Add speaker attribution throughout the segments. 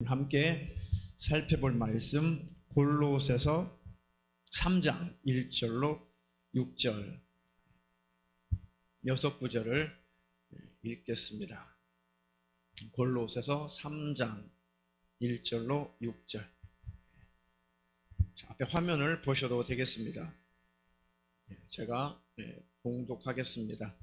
Speaker 1: 함께 살펴볼 말씀 골로새서 3장 1절로 6절 6구절을 읽겠습니다. 골로새서 3장 1절로 6절. 앞에 화면을 보셔도 되겠습니다. 제가 봉독하겠습니다.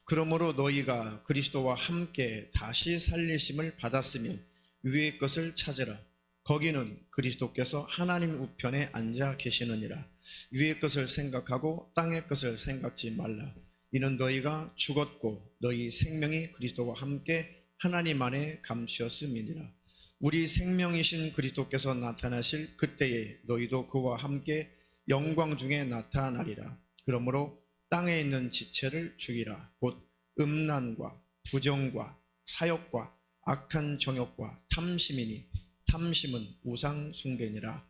Speaker 1: 그러므로 너희가 그리스도와 함께 다시 살리심을 받았으면 위의 것을 찾으라. 거기는 그리스도께서 하나님 우편에 앉아 계시느니라. 위의 것을 생각하고 땅의 것을 생각지 말라. 이는 너희가 죽었고 너희 생명이 그리스도와 함께 하나님 안에 감추었음이니라. 우리 생명이신 그리스도께서 나타나실 그때에 너희도 그와 함께 영광 중에 나타나리라. 그러므로 땅에 있는 지체를 죽이라. 곧 음란과 부정과 사욕과 악한 정욕과 탐심이니 탐심은 우상 숭배니라.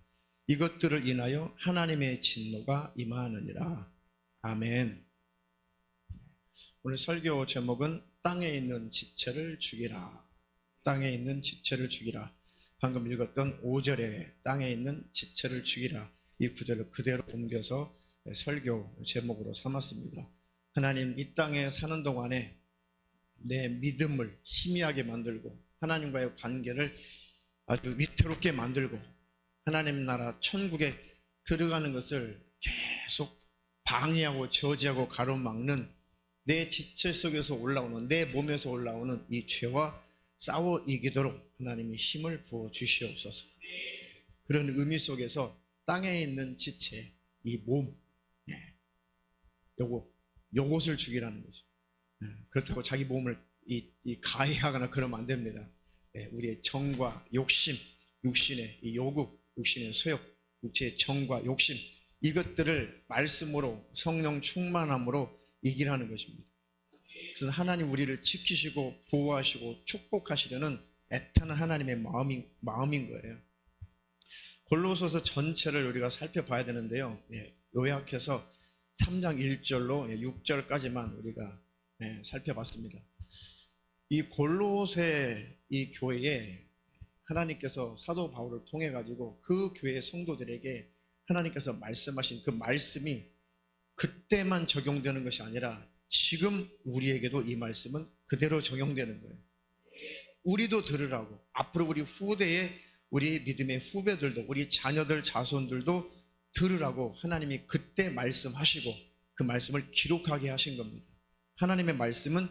Speaker 1: 이것들을 인하여 하나님의 진노가 임하느니라. 아멘. 오늘 설교 제목은 땅에 있는 지체를 죽이라. 땅에 있는 지체를 죽이라. 방금 읽었던 5절에 땅에 있는 지체를 죽이라, 이 구절을 그대로 옮겨서 설교 제목으로 삼았습니다. 하나님, 이 땅에 사는 동안에 내 믿음을 희미하게 만들고 하나님과의 관계를 아주 위태롭게 만들고 하나님 나라 천국에 들어가는 것을 계속 방해하고 저지하고 가로막는 내 지체 속에서 올라오는, 내 몸에서 올라오는 이 죄와 싸워 이기도록 하나님이 힘을 부어 주시옵소서. 그런 의미 속에서 땅에 있는 지체, 이 몸, 요것을 죽이라는 거죠. 그렇다고 자기 몸을 가해하거나 그러면 안 됩니다. 우리의 정과 욕심, 육신의 이 요구, 육신의 소욕, 육체의 정과 욕심, 이것들을 말씀으로, 성령 충만함으로 이기라는 것입니다. 그래서 하나님 우리를 지키시고 보호하시고 축복하시려는 애타는 하나님의 마음인 거예요. 골로새서 전체를 우리가 살펴봐야 되는데요, 요약해서 3장 1절로 6절까지만 우리가 살펴봤습니다. 이 골로새 이 교회에 하나님께서 사도 바울을 통해 가지고 그 교회 성도들에게 하나님께서 말씀하신 그 말씀이 그때만 적용되는 것이 아니라 지금 우리에게도 이 말씀은 그대로 적용되는 거예요. 우리도 들으라고, 앞으로 우리 후대에 우리 믿음의 후배들도, 우리 자녀들 자손들도 들으라고 하나님이 그때 말씀하시고 그 말씀을 기록하게 하신 겁니다. 하나님의 말씀은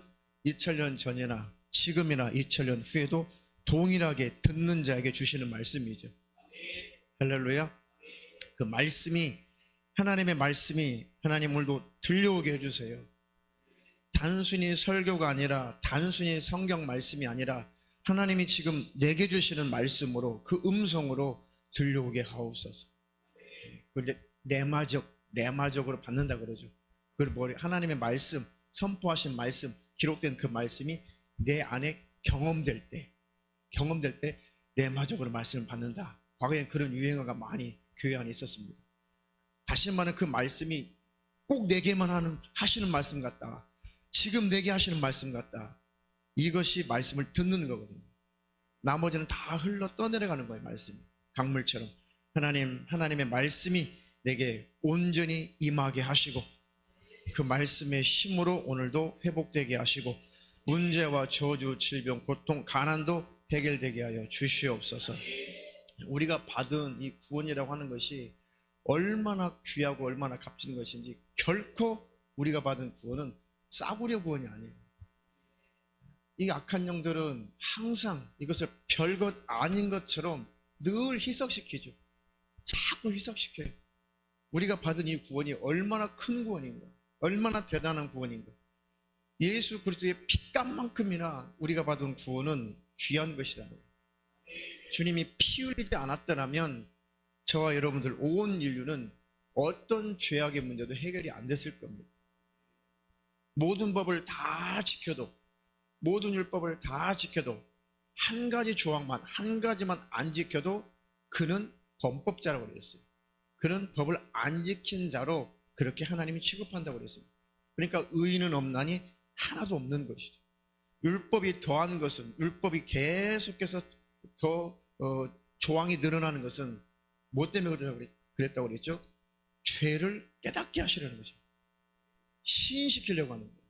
Speaker 1: 2000년 전이나 지금이나 2000년 후에도 동일하게 듣는 자에게 주시는 말씀이죠. 할렐루야. 그 말씀이, 하나님의 말씀이 하나님 오늘도 들려오게 해주세요. 단순히 설교가 아니라, 단순히 성경 말씀이 아니라 하나님이 지금 내게 주시는 말씀으로, 그 음성으로 들려오게 하옵소서. 그런데 레마적으로 받는다 그러죠. 그걸 하나님의 말씀, 선포하신 말씀, 기록된 그 말씀이 내 안에 경험될 때 레마적으로 말씀을 받는다. 과거에 그런 유행어가 많이 교회 안에 있었습니다. 다시 말하면 그 말씀이 꼭 내게만 하시는 말씀 같다, 지금 내게 하시는 말씀 같다, 이것이 말씀을 듣는 거거든요. 나머지는 다 흘러 떠내려가는 거예요. 말씀이 강물처럼 하나님의 말씀이 내게 온전히 임하게 하시고 그 말씀의 힘으로 오늘도 회복되게 하시고 문제와 저주, 질병, 고통, 가난도 해결되게 하여 주시옵소서. 우리가 받은 이 구원이라고 하는 것이 얼마나 귀하고 얼마나 값진 것인지, 결코 우리가 받은 구원은 싸구려 구원이 아니에요. 이 악한 영들은 항상 이것을 별것 아닌 것처럼 늘 희석시키죠. 자꾸 희석시켜요. 우리가 받은 이 구원이 얼마나 큰 구원인가, 얼마나 대단한 구원인가. 예수 그리스도의 피값만큼이나 우리가 받은 구원은 귀한 것이다. 주님이 피 흘리지 않았더라면 저와 여러분들 온 인류는 어떤 죄악의 문제도 해결이 안 됐을 겁니다. 모든 법을 다 지켜도, 모든 율법을 다 지켜도 한 가지 조항만, 한 가지만 안 지켜도 그는 범법자라고 그랬어요. 그는 법을 안 지킨 자로 그렇게 하나님이 취급한다고 그랬습니다. 그러니까 의인은 없나니 하나도 없는 것이죠. 율법이 더한 것은, 율법이 계속해서 더 조항이 늘어나는 것은 뭐 때문에 그랬다고 그랬죠? 죄를 깨닫게 하시려는 것입니다. 시인시키려고 하는 거예요.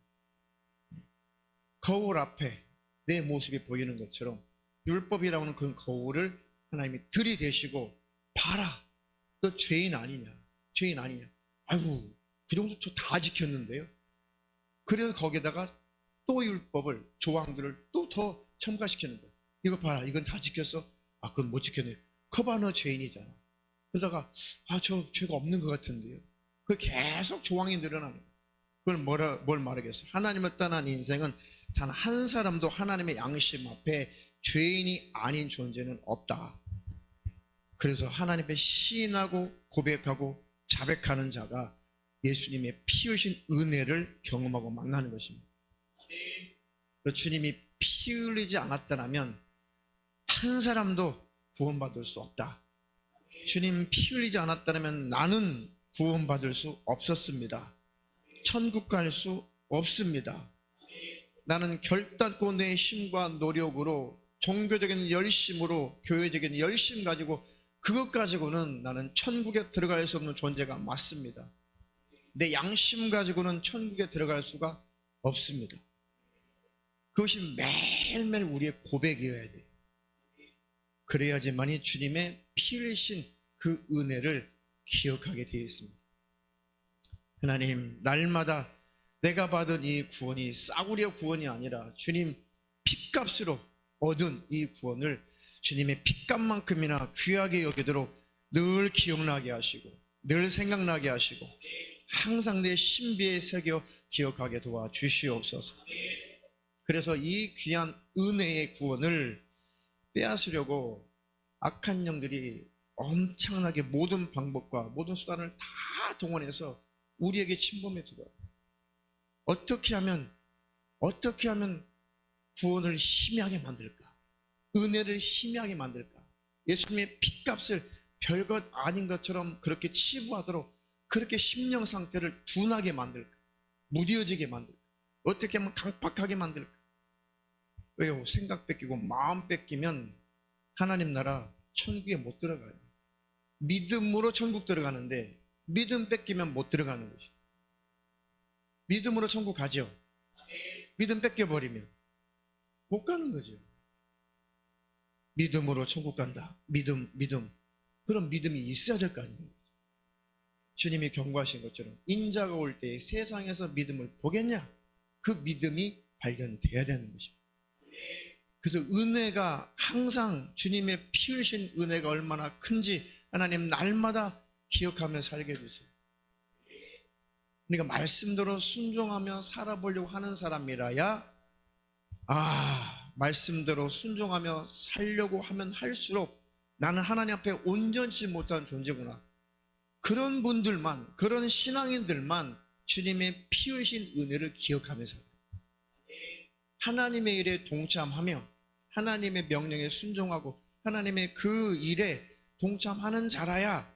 Speaker 1: 거울 앞에 내 모습이 보이는 것처럼 율법이라고 하는 그 거울을 하나님이 들이대시고, 봐라, 너 죄인 아니냐, 죄인 아니냐. 아이고, 그 정도 저 다 지켰는데요. 그래서 거기다가 또 율법을, 조항들을 또 더 첨가시키는 거예요. 이거 봐라, 이건 다 지켰어? 아, 그건 못 지켰네. 거봐, 너 죄인이잖아. 그러다가 저 죄가 없는 것 같은데요. 그 계속 조항이 늘어나는 거예요. 그걸 뭘 말하겠어요? 하나님을 떠난 인생은 단 한 사람도 하나님의 양심 앞에 죄인이 아닌 존재는 없다. 그래서 하나님의 시인하고 고백하고 자백하는 자가 예수님의 피 흘리신 은혜를 경험하고 만나는 것입니다. 주님이 피 흘리지 않았다면 한 사람도 구원받을 수 없다. 주님 피 흘리지 않았다면 나는 구원받을 수 없었습니다. 천국 갈 수 없습니다. 나는 결단코 내 힘과 노력으로, 종교적인 열심으로, 교회적인 열심 가지고, 그것 가지고는 나는 천국에 들어갈 수 없는 존재가 맞습니다. 내 양심 가지고는 천국에 들어갈 수가 없습니다. 그것이 매일매일 우리의 고백이어야 돼요. 그래야지만이 주님의 피 흘리신 그 은혜를 기억하게 되어 있습니다. 하나님, 날마다 내가 받은 이 구원이 싸구려 구원이 아니라 주님 핏값으로 얻은 이 구원을 주님의 핏값만큼이나 귀하게 여기도록 늘 기억나게 하시고, 늘 생각나게 하시고, 항상 내 신비에 새겨 기억하게 도와주시옵소서. 그래서 이 귀한 은혜의 구원을 빼앗으려고 악한 영들이 엄청나게 모든 방법과 모든 수단을 다 동원해서 우리에게 침범해 들어와요. 어떻게 하면 구원을 희미하게 만들까? 은혜를 희미하게 만들까? 예수님의 핏값을 별것 아닌 것처럼 그렇게 치부하도록, 그렇게 심령 상태를 둔하게 만들까? 무뎌지게 만들까? 어떻게 하면 강팍하게 만들까? 왜요? 생각 뺏기고 마음 뺏기면 하나님 나라 천국에 못 들어가요. 믿음으로 천국 들어가는데 믿음 뺏기면 못 들어가는 거죠. 믿음으로 천국 가죠. 믿음 뺏겨버리면 못 가는 거죠. 믿음으로 천국 간다. 믿음. 그런 믿음이 있어야 될 거 아니에요. 주님이 경고하신 것처럼 인자가 올 때 세상에서 믿음을 보겠냐? 그 믿음이 발견돼야 되는 것입니다. 그래서 은혜가 항상, 주님의 피 흘리신 은혜가 얼마나 큰지 하나님 날마다 기억하며 살게 해주세요. 그러니까 말씀대로 순종하며 살아보려고 하는 사람이라야, 말씀대로 순종하며 살려고 하면 할수록 나는 하나님 앞에 온전치 못한 존재구나. 그런 분들만, 그런 신앙인들만 주님의 피 흘리신 은혜를 기억하며 살아요. 하나님의 일에 동참하며 하나님의 명령에 순종하고 하나님의 그 일에 동참하는 자라야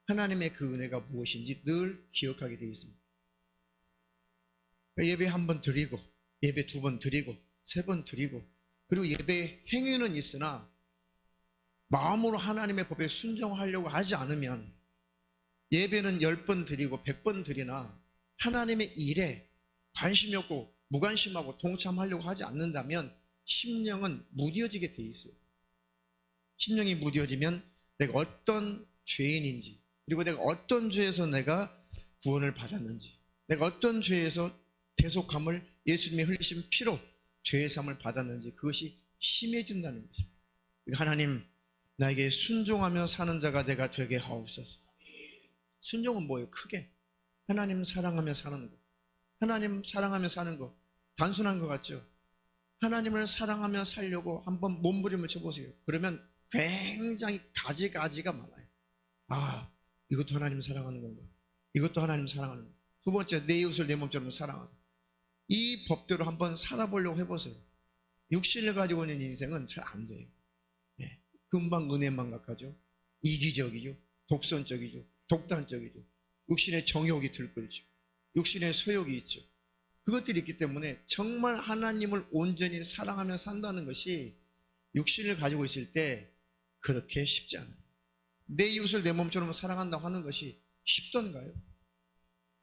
Speaker 1: 하나님의 그 은혜가 무엇인지 늘 기억하게 되어 있습니다. 예배 한 번 드리고, 예배 두 번 드리고, 세 번 드리고, 그리고 예배 행위는 있으나 마음으로 하나님의 법에 순종하려고 하지 않으면, 예배는 10번 드리고 100번 드리나 하나님의 일에 관심이 없고 무관심하고 동참하려고 하지 않는다면 심령은 무뎌지게 돼 있어요. 심령이 무뎌지면 내가 어떤 죄인인지, 그리고 내가 어떤 죄에서 내가 구원을 받았는지, 내가 어떤 죄에서 대속함을 예수님이 흘리신 피로 죄의 삶을 받았는지 그것이 심해진다는 것입니다. 하나님, 나에게 순종하며 사는 자가 내가 되게 하옵소서. 순종은 뭐예요? 크게 하나님 사랑하며 사는 것. 하나님 사랑하며 사는 것 단순한 것 같죠? 하나님을 사랑하며 살려고 한번 몸부림을 쳐보세요. 그러면 굉장히 가지가 많아요. 이것도 하나님 사랑하는 건가? 이것도 하나님 사랑하는 건가? 두 번째, 내 이웃을 내 몸처럼 사랑하는. 이 법대로 한번 살아보려고 해보세요. 육신을 가지고 있는 인생은 잘 안 돼요. 금방 은혜만 각하죠. 이기적이죠. 독선적이죠. 독단적이죠. 육신의 정욕이 들끓죠. 육신의 소욕이 있죠. 그것들이 있기 때문에 정말 하나님을 온전히 사랑하며 산다는 것이 육신을 가지고 있을 때 그렇게 쉽지 않아요. 내 이웃을 내 몸처럼 사랑한다고 하는 것이 쉽던가요?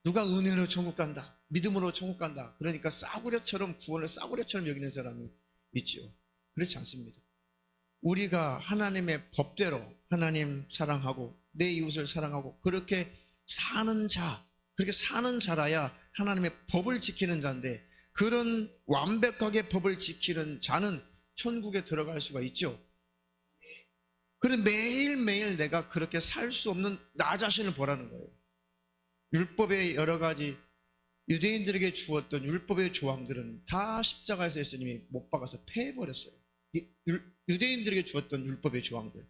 Speaker 1: 누가 은혜로 천국 간다, 믿음으로 천국 간다, 그러니까 싸구려처럼 구원을 싸구려처럼 여기는 사람이 있죠. 그렇지 않습니다. 우리가 하나님의 법대로 하나님 사랑하고 내 이웃을 사랑하고 그렇게 사는 자, 그렇게 사는 자라야 하나님의 법을 지키는 자인데, 그런 완벽하게 법을 지키는 자는 천국에 들어갈 수가 있죠. 그런데 매일매일 내가 그렇게 살 수 없는 나 자신을 보라는 거예요. 율법의 여러 가지 유대인들에게 주었던 율법의 조항들은 다 십자가에서 예수님이 못 박아서 폐해버렸어요. 유대인들에게 주었던 율법의 조항들.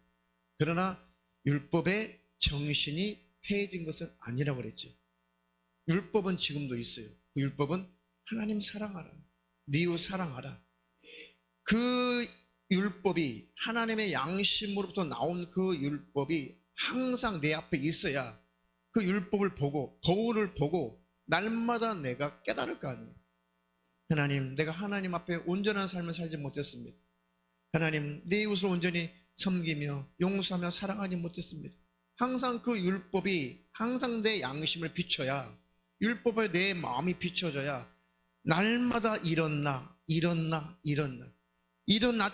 Speaker 1: 그러나 율법의 정신이 폐해진 것은 아니라고 그랬죠. 율법은 지금도 있어요. 그 율법은 하나님 사랑하라, 네 이웃 사랑하라. 그 율법이 하나님의 양심으로부터 나온 그 율법이 항상 내 앞에 있어야 그 율법을 보고 거울을 보고 날마다 내가 깨달을 거 아니에요. 하나님, 내가 하나님 앞에 온전한 삶을 살지 못했습니다. 하나님, 내 이웃을 온전히 섬기며 용서하며 사랑하지 못했습니다. 항상 그 율법이 항상 내 양심을 비춰야, 율법에 내 마음이 비춰져야 날마다 이런 나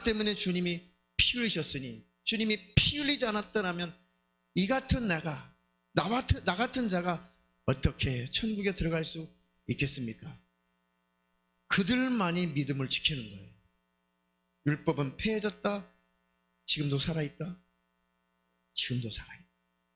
Speaker 1: 때문에 주님이 피 흘리셨으니, 주님이 피 흘리지 않았더라면 이 같은 나가, 나 같은 자가 어떻게 천국에 들어갈 수 있겠습니까? 그들만이 믿음을 지키는 거예요. 율법은 폐해졌다, 지금도 살아있다, 지금도 살아있다.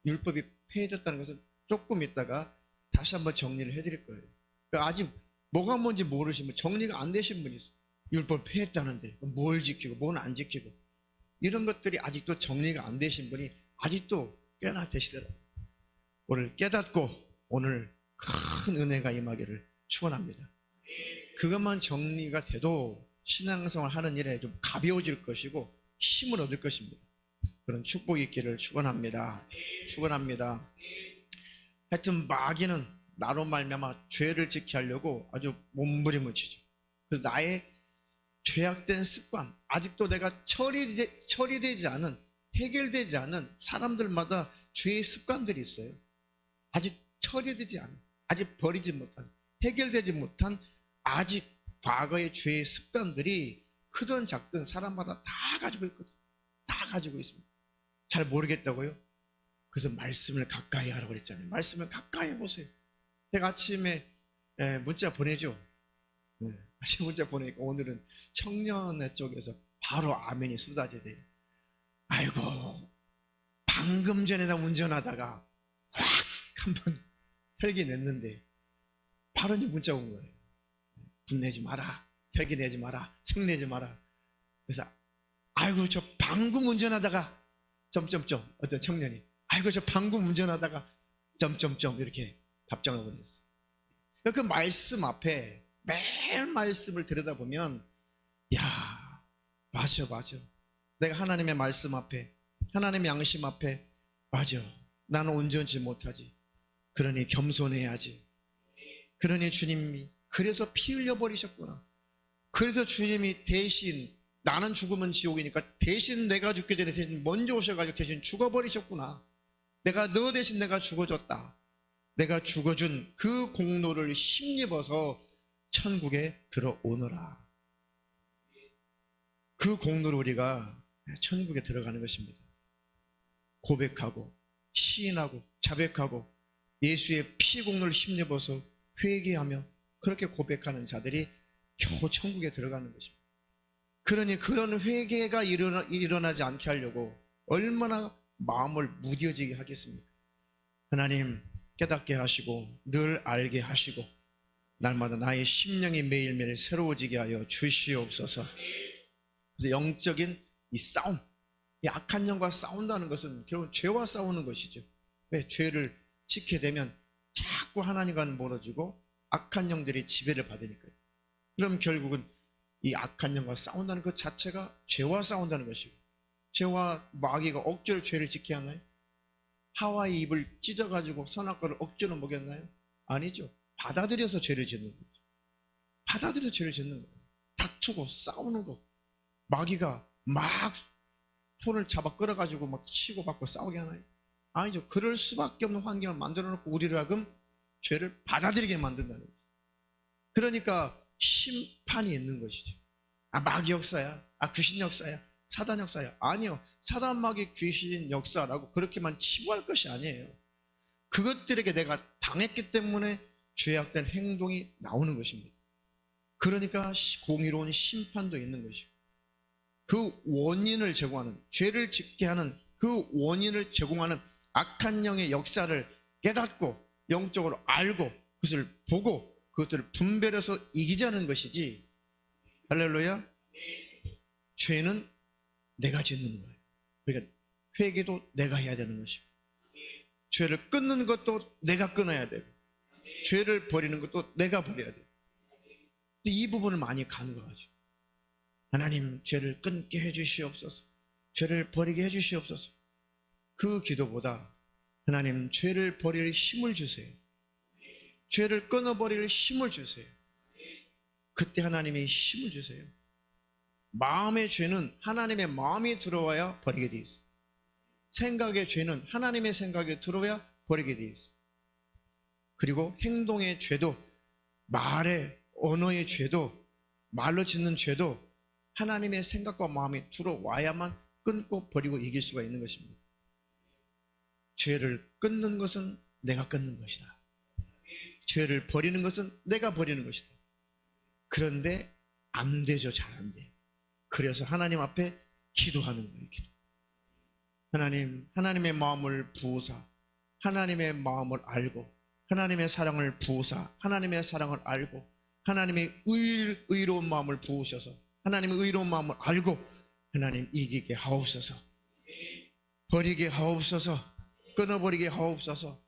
Speaker 1: 율법이 폐해졌다는 것은 조금 있다가 다시 한번 정리를 해드릴 거예요. 그러니까 아직 뭐가 뭔지 모르시면, 정리가 안 되신 분이 있어요. 율법 폐했다는데 뭘 지키고 뭘 안 지키고, 이런 것들이 아직도 정리가 안 되신 분이 아직도 꽤나 되시더라고요. 오늘 깨닫고 오늘 큰 은혜가 임하기를 축원합니다. 그것만 정리가 돼도 신앙생활 하는 일에 좀 가벼워질 것이고 힘을 얻을 것입니다. 그런 축복이 있기를 축원합니다. 축원합니다. 하여튼 마귀는 나로 말미암아 죄를 지게 하려고 아주 몸부림을 치죠. 그래서 나의 죄악된 습관, 아직도 내가 처리되지 않은, 해결되지 않은 사람들마다 죄의 습관들이 있어요. 아직 처리되지 않은, 아직 버리지 못한, 해결되지 못한 아직 과거의 죄의 습관들이 크든 작든 사람마다 다 가지고 있거든. 다 가지고 있습니다. 잘 모르겠다고요? 그래서 말씀을 가까이 하라고 그랬잖아요. 말씀을 가까이 해보세요. 제가 아침에 문자 보내죠. 아침 문자 보내니까 오늘은 청년회 쪽에서 바로 아멘이 쏟아지대요. 아이고, 방금 전에 나 운전하다가 확 한번 헬기 냈는데 바로 이제 문자 온 거예요. 분내지 마라, 헬기 내지 마라, 성내지 마라. 그래서 아이고, 저 방금 운전하다가 점점점, 어떤 청년이 아이고, 저 방금 운전하다가 점점점 이렇게 답장을 보냈어요. 그 말씀 앞에 매일 말씀을 들여다보면, 야, 맞아. 내가 하나님의 말씀 앞에, 하나님의 양심 앞에, 맞아, 나는 온전치 못하지. 그러니 겸손해야지. 그러니 주님이 그래서 피 흘려버리셨구나. 그래서 주님이 대신, 나는 죽으면 지옥이니까 대신 내가 죽기 전에 대신 먼저 오셔가지고 대신 죽어버리셨구나. 너 대신 내가 죽어줬다. 내가 죽어준 그 공로를 힘입어서 천국에 들어오너라. 그 공로로 우리가 천국에 들어가는 것입니다. 고백하고 시인하고 자백하고 예수의 피 공로를 힘입어서 회개하며 그렇게 고백하는 자들이 겨우 천국에 들어가는 것입니다. 그러니 그런 회개가 일어나지 않게 하려고 얼마나 마음을 무뎌지게 하겠습니까? 하나님, 깨닫게 하시고 늘 알게 하시고 날마다 나의 심령이 매일매일 새로워지게 하여 주시옵소서. 그래서 영적인 이 싸움, 이 악한 영과 싸운다는 것은 결국 죄와 싸우는 것이죠. 왜? 죄를 짓게 되면 자꾸 하나님과는 멀어지고 악한 영들이 지배를 받으니까요. 그럼 결국은 이 악한 영과 싸운다는 것 자체가 죄와 싸운다는 것이고, 죄와 마귀가 억지로 죄를 짓게 하나요? 하와의 입을 찢어가지고 선악과를 억지로 먹였나요? 아니죠. 받아들여서 죄를 짓는 거죠. 받아들여서 죄를 짓는 거예요. 다투고 싸우는 거. 마귀가 막 손을 잡아 끌어가지고 막 치고 받고 싸우게 하나요? 아니죠. 그럴 수밖에 없는 환경을 만들어 놓고 우리를 하금 죄를 받아들이게 만든다는 거죠. 그러니까 심판이 있는 것이죠. 아, 마귀 역사야. 아, 귀신 역사야. 사단 역사야. 아니요. 사단, 마귀, 귀신 역사라고 그렇게만 치부할 것이 아니에요. 그것들에게 내가 당했기 때문에 죄악된 행동이 나오는 것입니다. 그러니까 공의로운 심판도 있는 것이고, 그 원인을 제공하는, 죄를 짓게 하는 그 원인을 제공하는 악한 영의 역사를 깨닫고 영적으로 알고 그것을 보고 그것들을 분별해서 이기자는 것이지, 할렐루야, 죄는 내가 짓는 거예요. 그러니까 회개도 내가 해야 되는 것이고, 죄를 끊는 것도 내가 끊어야 되고, 죄를 버리는 것도 내가 버려야 돼요. 이 부분을 많이 간과하죠. 하나님, 죄를 끊게 해주시옵소서. 죄를 버리게 해주시옵소서. 그 기도보다 하나님, 죄를 버릴 힘을 주세요. 죄를 끊어버릴 힘을 주세요. 그때 하나님이 힘을 주세요. 마음의 죄는 하나님의 마음이 들어와야 버리게 돼 있어요. 생각의 죄는 하나님의 생각에 들어와야 버리게 돼 있어요. 그리고 행동의 죄도, 말의 언어의 죄도, 말로 짓는 죄도 하나님의 생각과 마음이 들어와야만 끊고 버리고 이길 수가 있는 것입니다. 죄를 끊는 것은 내가 끊는 것이다. 죄를 버리는 것은 내가 버리는 것이다. 그런데 안 되죠. 잘 안 돼. 그래서 하나님 앞에 기도하는 거예요. 기도. 하나님, 하나님의 마음을 부으사 하나님의 마음을 알고, 하나님의 사랑을 부으사 하나님의 사랑을 알고, 하나님의 의로운 마음을 부으셔서 하나님의 의로운 마음을 알고, 하나님 이기게 하옵소서. 버리게 하옵소서. 끊어버리게 하옵소서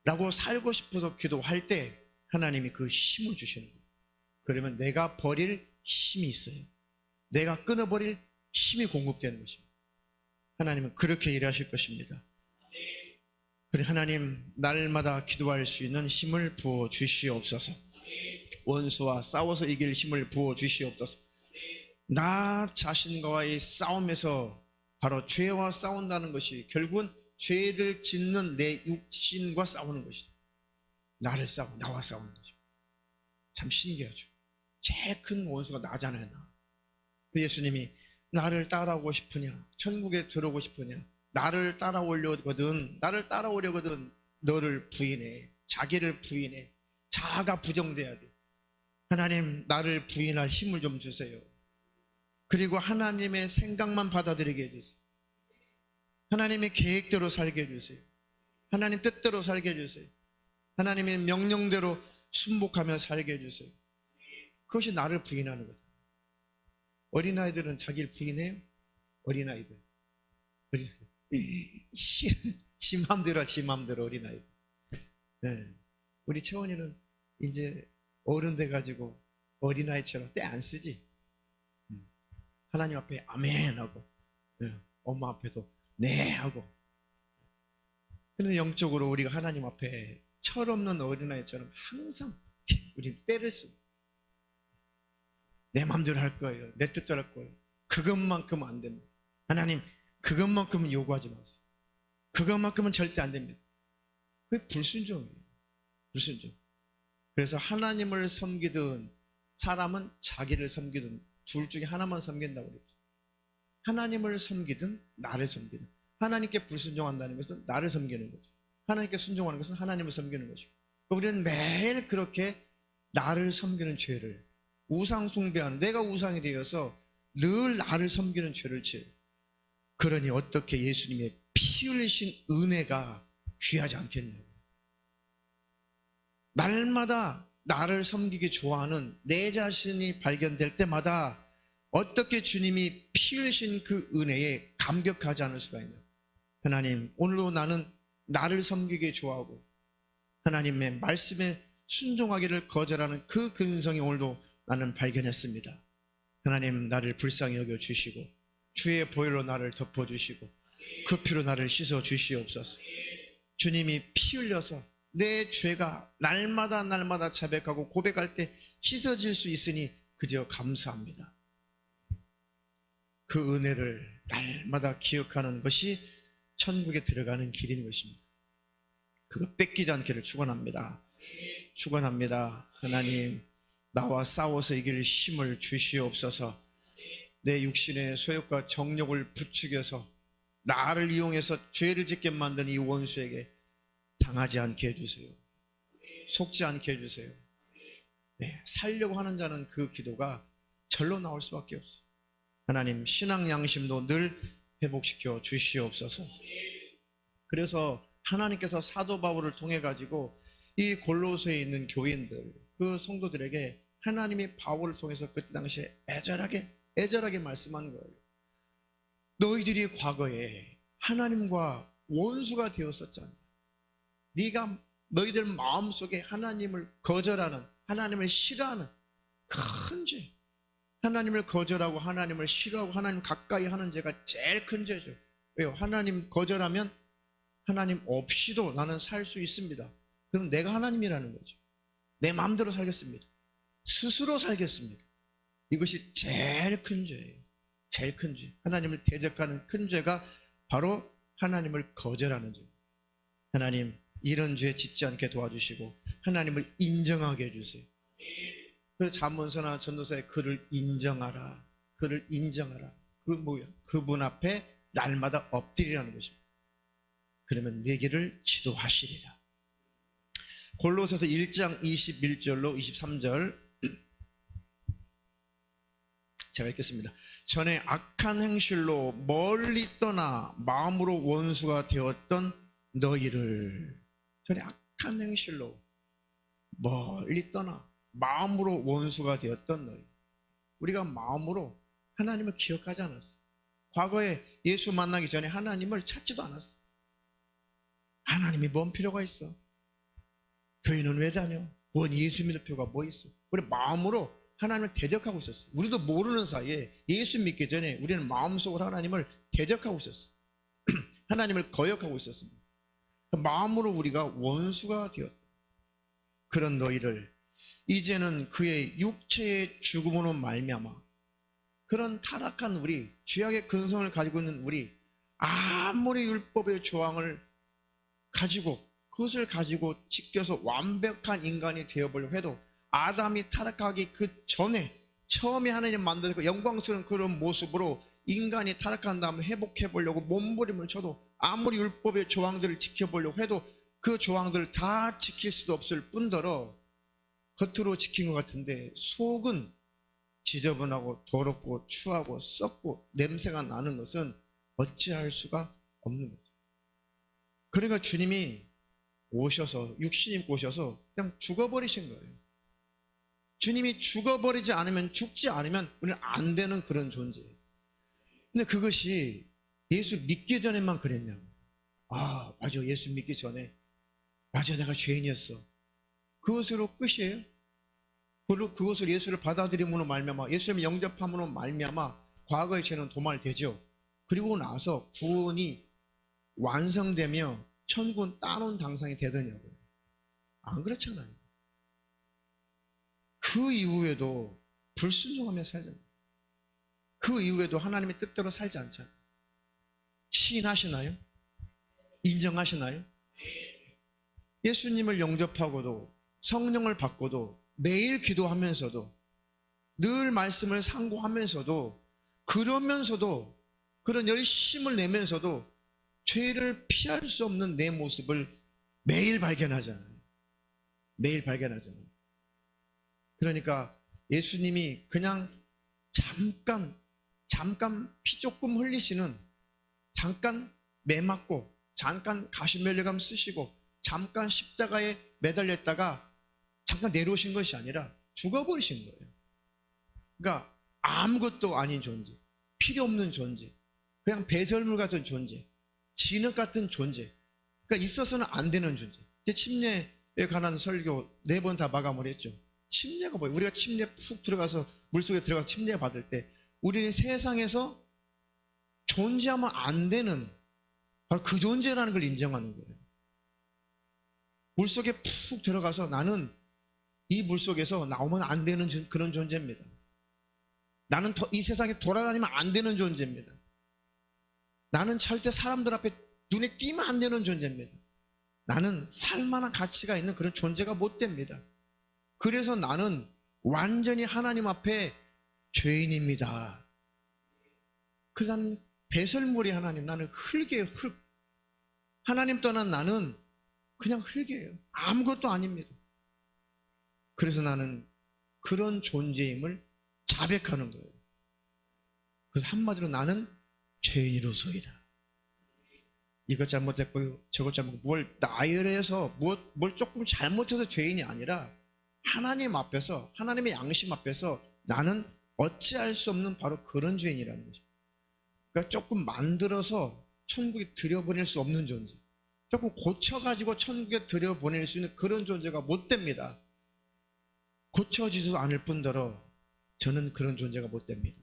Speaker 1: 라고 살고 싶어서 기도할 때 하나님이 그 힘을 주시는 거예요. 그러면 내가 버릴 힘이 있어요. 내가 끊어버릴 힘이 공급되는 것입니다. 하나님은 그렇게 일하실 것입니다. 그래, 하나님, 날마다 기도할 수 있는 힘을 부어 주시옵소서. 원수와 싸워서 이길 힘을 부어 주시옵소서. 나 자신과의 싸움에서 바로 죄와 싸운다는 것이 결국은 죄를 짓는 내 육신과 싸우는 것이죠. 나와 싸우는 거죠. 참 신기하죠. 제일 큰 원수가 나잖아요. 나. 예수님이 나를 따라오고 싶으냐, 천국에 들어오고 싶으냐, 나를 따라오려거든 너를 부인해. 자기를 부인해. 자아가 부정돼야 돼. 하나님, 나를 부인할 힘을 좀 주세요. 그리고 하나님의 생각만 받아들이게 해주세요. 하나님의 계획대로 살게 해주세요. 하나님 뜻대로 살게 해주세요. 하나님의 명령대로 순복하며 살게 해주세요. 그것이 나를 부인하는 거죠. 어린아이들은 자기를 부인해요? 어린아이들. 지 맘대로 어린아이들. 네. 우리 채원이는 이제 어른 돼가지고 어린아이처럼 때 안 쓰지. 하나님 앞에 아멘 하고, 엄마 앞에도 네 하고. 그런데 영적으로 우리가 하나님 앞에 철없는 어린아이처럼 항상 우리 때를 쓰고 내 마음대로 할 거예요. 내 뜻대로 할 거예요. 그것만큼은 안 됩니다. 하나님, 그것만큼은 요구하지 마세요. 그것만큼은 절대 안 됩니다. 그게 불순종이에요. 불순종. 그래서 하나님을 섬기든 사람은 자기를 섬기든 둘 중에 하나만 섬긴다고 그랬죠. 하나님을 섬기든 나를 섬기든. 하나님께 불순종한다는 것은 나를 섬기는 거죠. 하나님께 순종하는 것은 하나님을 섬기는 것이고, 우리는 매일 그렇게 나를 섬기는 죄를, 우상 숭배하는, 내가 우상이 되어서 늘 나를 섬기는 죄를 지어요. 그러니 어떻게 예수님의 피 흘리신 은혜가 귀하지 않겠냐고. 날마다 나를 섬기기 좋아하는 내 자신이 발견될 때마다 어떻게 주님이 피 흘리신 그 은혜에 감격하지 않을 수가 있냐. 하나님, 오늘도 나는 나를 섬기기 좋아하고 하나님의 말씀에 순종하기를 거절하는 그 근성이 오늘도 나는 발견했습니다. 하나님, 나를 불쌍히 여겨주시고 주의 보혈로 나를 덮어주시고 그 피로 나를 씻어 주시옵소서. 주님이 피 흘려서 내 죄가 날마다 자백하고 고백할 때 씻어질 수 있으니 그저 감사합니다. 그 은혜를 날마다 기억하는 것이 천국에 들어가는 길인 것입니다. 그거 뺏기지 않기를 축원합니다. 축원합니다. 하나님, 나와 싸워서 이길 힘을 주시옵소서. 내 육신의 소욕과 정욕을 부추겨서 나를 이용해서 죄를 짓게 만든 이 원수에게 당하지 않게 해주세요. 속지 않게 해주세요. 네, 살려고 하는 자는 그 기도가 절로 나올 수밖에 없어요. 하나님, 신앙 양심도 늘 회복시켜 주시옵소서. 그래서 하나님께서 사도 바울을 통해 가지고 이 골로새에 있는 교인들, 그 성도들에게 하나님이 바울을 통해서 그때 당시에 애절하게 말씀한 거예요. 너희들이 과거에 하나님과 원수가 되었었잖아. 네가 너희들 마음속에 하나님을 거절하는, 하나님을 싫어하는 큰 죄, 하나님을 거절하고 하나님을 싫어하고 하나님 가까이 하는 죄가 제일 큰 죄죠. 왜요? 하나님 거절하면 하나님 없이도 나는 살 수 있습니다. 그럼 내가 하나님이라는 거죠. 내 마음대로 살겠습니다. 스스로 살겠습니다. 이것이 제일 큰 죄예요. 제일 큰 죄. 하나님을 대적하는 큰 죄가 바로 하나님을 거절하는 죄. 하나님, 이런 죄 짓지 않게 도와주시고 하나님을 인정하게 해주세요. 그 잠언서나 전도서에 그를 인정하라. 그를 인정하라. 그 뭐야? 그분 앞에 날마다 엎드리라는 것입니다. 그러면 내 길을 지도하시리라. 골로새서 1장 21절로 23절 제가 읽겠습니다. 전에 악한 행실로 멀리 떠나 마음으로 원수가 되었던 너희를, 전에 악한 행실로 멀리 떠나 마음으로 원수가 되었던 너희. 우리가 마음으로 하나님을 기억하지 않았어. 과거에 예수 만나기 전에 하나님을 찾지도 않았어. 하나님이 뭔 필요가 있어? 교회는 왜 다녀? 뭔 예수 믿을 필요가 뭐 있어? 우리 마음으로 하나님을 대적하고 있었어. 우리도 모르는 사이에 예수 믿기 전에 우리는 마음속으로 하나님을 대적하고 있었어. 하나님을 거역하고 있었습니다. 마음으로 우리가 원수가 되었다. 그런 너희를 이제는 그의 육체의 죽음으로 말미암아, 그런 타락한 우리, 죄악의 근성을 가지고 있는 우리, 아무리 율법의 조항을 가지고 그것을 가지고 지켜서 완벽한 인간이 되어보려고 해도 아담이 타락하기 그 전에 처음에 하나님 만들고 영광스러운 그런 모습으로 인간이 타락한 다음에 회복해보려고 몸부림을 쳐도 아무리 율법의 조항들을 지켜보려고 해도 그 조항들을 다 지킬 수도 없을 뿐더러 겉으로 지킨 것 같은데 속은 지저분하고 더럽고 추하고 썩고 냄새가 나는 것은 어찌할 수가 없는 거죠. 그러니까 주님이 오셔서, 육신이 오셔서 그냥 죽어버리신 거예요. 주님이 죽어버리지 않으면, 죽지 않으면 우리는 안 되는 그런 존재예요. 근데 그것이 예수 믿기 전에만 그랬냐고. 아, 맞아, 예수 믿기 전에 맞아, 내가 죄인이었어. 그것으로 끝이에요? 그것을 예수를 받아들임으로 말미암아, 예수님을 영접함으로 말미암아 과거의 죄는 도말되죠. 그리고 나서 구원이 완성되며 천국은 따놓은 당상이 되더냐고요. 안 그렇잖아요. 그 이후에도 불순종하며 살잖아요. 그 이후에도 하나님의 뜻대로 살지 않잖아요. 시인하시나요? 인정하시나요? 예수님을 영접하고도 성령을 받고도 매일 기도하면서도 늘 말씀을 상고하면서도 그러면서도 그런 열심을 내면서도 죄를 피할 수 없는 내 모습을 매일 발견하잖아요. 매일 발견하잖아요. 그러니까 예수님이 그냥 잠깐 피 조금 흘리시는, 잠깐 매 맞고 잠깐 가시멜리감 쓰시고 잠깐 십자가에 매달렸다가 잠깐 내려오신 것이 아니라 죽어버리신 거예요. 그러니까 아무것도 아닌 존재, 필요 없는 존재, 그냥 배설물 같은 존재, 진흙 같은 존재, 그러니까 있어서는 안 되는 존재. 침례에 관한 설교 4번 다 마감을 했죠. 침례가 뭐예요? 우리가 침례 푹 들어가서 물속에 들어가서 침례 받을 때 우리는 세상에서 존재하면 안 되는 바로 그 존재라는 걸 인정하는 거예요. 물속에 푹 들어가서 나는 이 물속에서 나오면 안 되는 그런 존재입니다. 나는 이 세상에 돌아다니면 안 되는 존재입니다. 나는 절대 사람들 앞에 눈에 띄면 안 되는 존재입니다. 나는 살만한 가치가 있는 그런 존재가 못 됩니다. 그래서 나는 완전히 하나님 앞에 죄인입니다. 그래서 나는 배설물이 하나님, 나는 흙이에요, 흙. 하나님 떠난 나는 그냥 흙이에요. 아무것도 아닙니다. 그래서 나는 그런 존재임을 자백하는 거예요. 그래서 한마디로 나는 죄인으로서이다. 이것 잘못했고요, 저것 잘못했고, 뭘 나열해서 뭘 조금 잘못해서 죄인이 아니라 하나님 앞에서, 하나님의 양심 앞에서 나는 어찌할 수 없는 바로 그런 죄인이라는 거죠. 그러니까 조금 만들어서 천국에 들여보낼 수 없는 존재, 조금 고쳐가지고 천국에 들여보낼 수 있는 그런 존재가 못 됩니다. 고쳐지지도 않을 뿐더러 저는 그런 존재가 못 됩니다.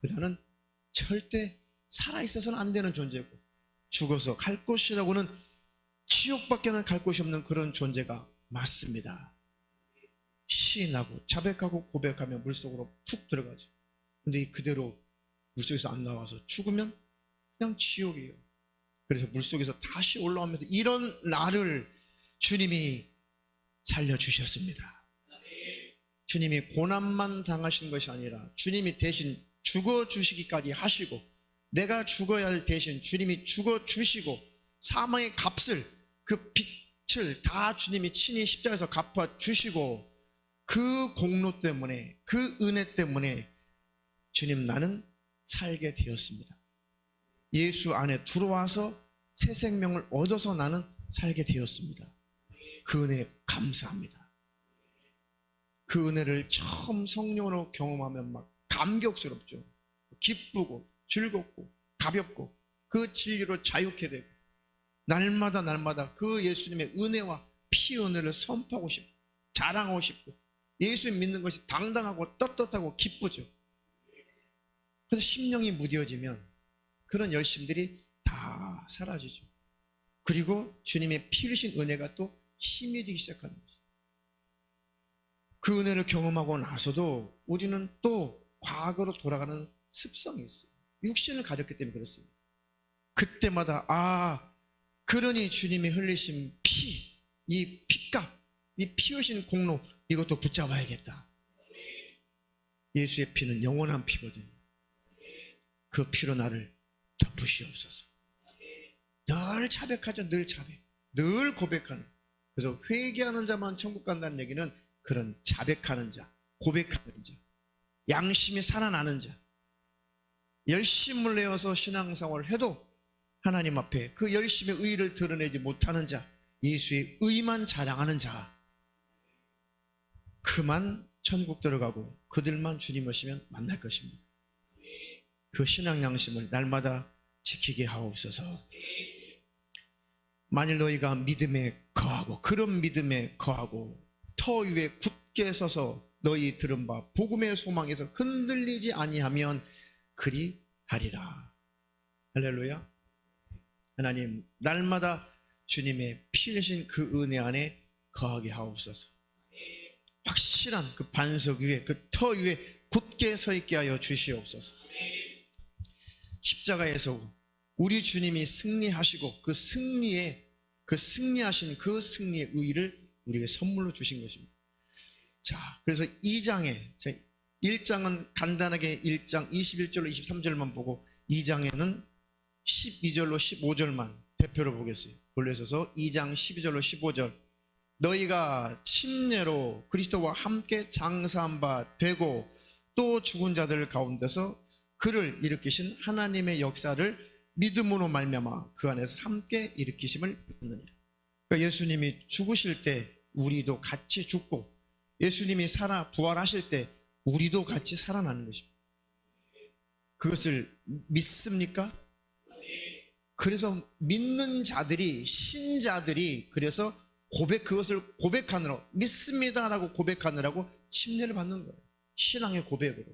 Speaker 1: 나는 절대 살아있어서는 안 되는 존재고, 죽어서 갈 곳이라고는 지옥밖에는 갈 곳이 없는 그런 존재가 맞습니다. 시인하고 자백하고 고백하면 물속으로 푹 들어가죠. 근데 그대로 물속에서 안 나와서 죽으면 그냥 지옥이에요. 그래서 물속에서 다시 올라오면서 이런 나를 주님이 살려주셨습니다. 주님이 고난만 당하신 것이 아니라 주님이 대신 죽어주시기까지 하시고, 내가 죽어야 할 대신 주님이 죽어주시고, 사망의 값을, 그 빛을 다 주님이 친히 십자가에서 갚아주시고, 그 공로 때문에, 그 은혜 때문에 주님, 나는 살게 되었습니다. 예수 안에 들어와서 새 생명을 얻어서 나는 살게 되었습니다. 그 은혜에 감사합니다. 그 은혜를 처음 성령으로 경험하면 막 감격스럽죠. 기쁘고 즐겁고 가볍고 그 진리로 자유케 되고, 날마다 그 예수님의 은혜와 피 은혜를 선포하고 싶고 자랑하고 싶고, 예수 믿는 것이 당당하고 떳떳하고 기쁘죠. 그래서 심령이 무뎌지면 그런 열심들이 다 사라지죠. 그리고 주님의 피 흘리신 은혜가 또 심해지기 시작하는 거죠. 그 은혜를 경험하고 나서도 우리는 또 과거로 돌아가는 습성이 있어요. 육신을 가졌기 때문에 그렇습니다. 그때마다 그러니 주님이 흘리신 피, 이 피값, 이 피 흘리신 공로, 이것도 붙잡아야겠다. 예수의 피는 영원한 피거든요. 그 피로 나를 덮으시옵소서. 늘 자백하죠. 늘 자백, 늘 고백하는. 그래서 회개하는 자만 천국 간다는 얘기는 그런 자백하는 자, 고백하는 자, 양심이 살아나는 자, 열심을 내어서 신앙생활을 해도 하나님 앞에 그 열심의 의의를 드러내지 못하는 자, 예수의 의만 자랑하는 자, 그만 천국 들어가고 그들만 주님 오시면 만날 것입니다. 그 신앙 양심을 날마다 지키게 하옵소서. 만일 너희가 믿음에 거하고, 그런 믿음에 거하고 터 위에 굳게 서서 너희 들은 바 복음의 소망에서 흔들리지 아니하면 그리 하리라. 할렐루야. 하나님, 날마다 주님의 피 흘리신 그 은혜 안에 거하게 하옵소서. 확실한 그 반석 위에, 그 터 위에 굳게 서 있게 하여 주시옵소서. 십자가에서 우리 주님이 승리하시고 그 승리하신 그 승리의 의의를 우리에게 선물로 주신 것입니다. 자, 그래서 1장은 간단하게 1장 21절로 23절만 보고, 2장에는 12절로 15절만 대표로 보겠어요. 올려서서 2장 12절로 15절. 너희가 침례로 그리스도와 함께 장사한 바 되고, 또 죽은 자들 가운데서 그를 일으키신 하나님의 역사를 믿음으로 말미암아 그 안에서 함께 일으키심을 받느니라. 그러니까 예수님이 죽으실 때 우리도 같이 죽고, 예수님이 부활하실 때 우리도 같이 살아나는 것입니다. 그것을 믿습니까? 그래서 믿는 자들이, 신자들이 그래서 그것을 고백하느라고, 믿습니다라고 고백하느라고 침례를 받는 거예요. 신앙의 고백으로.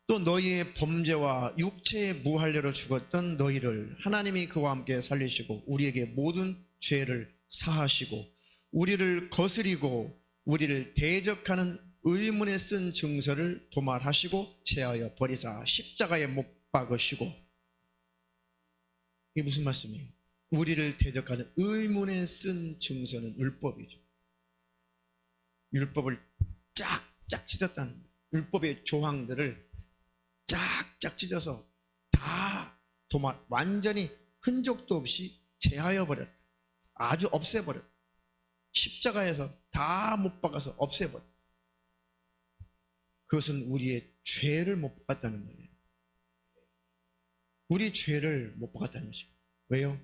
Speaker 1: 또 너희의 범죄와 육체의 무할례로 죽었던 너희를 하나님이 그와 함께 살리시고 우리에게 모든 죄를 사하시고 우리를 거스리고 우리를 대적하는 의문에 쓴 증서를 도말하시고 제하여 버리사 십자가에 못 박으시고. 이게 무슨 말씀이에요? 우리를 대적하는 의문에 쓴 증서는 율법이죠. 율법을 쫙쫙 찢었다는 거예요. 율법의 조항들을 쫙쫙 찢어서 다 완전히 흔적도 없이 제하여 버렸다. 아주 없애버렸다. 십자가에서 다 못 박아서 없애버렸다. 그것은 우리의 죄를 못 박았다는 거예요. 우리 죄를 못 박았다는 것입니다. 왜요?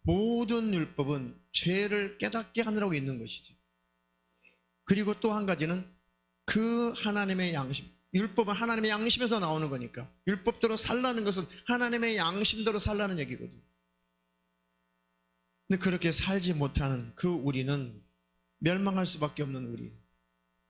Speaker 1: 모든 율법은 죄를 깨닫게 하느라고 있는 것이죠. 그리고 또 한 가지는 그 하나님의 양심, 율법은 하나님의 양심에서 나오는 거니까 율법대로 살라는 것은 하나님의 양심대로 살라는 얘기거든요. 근데 그렇게 살지 못하는 그 우리는 멸망할 수밖에 없는 우리,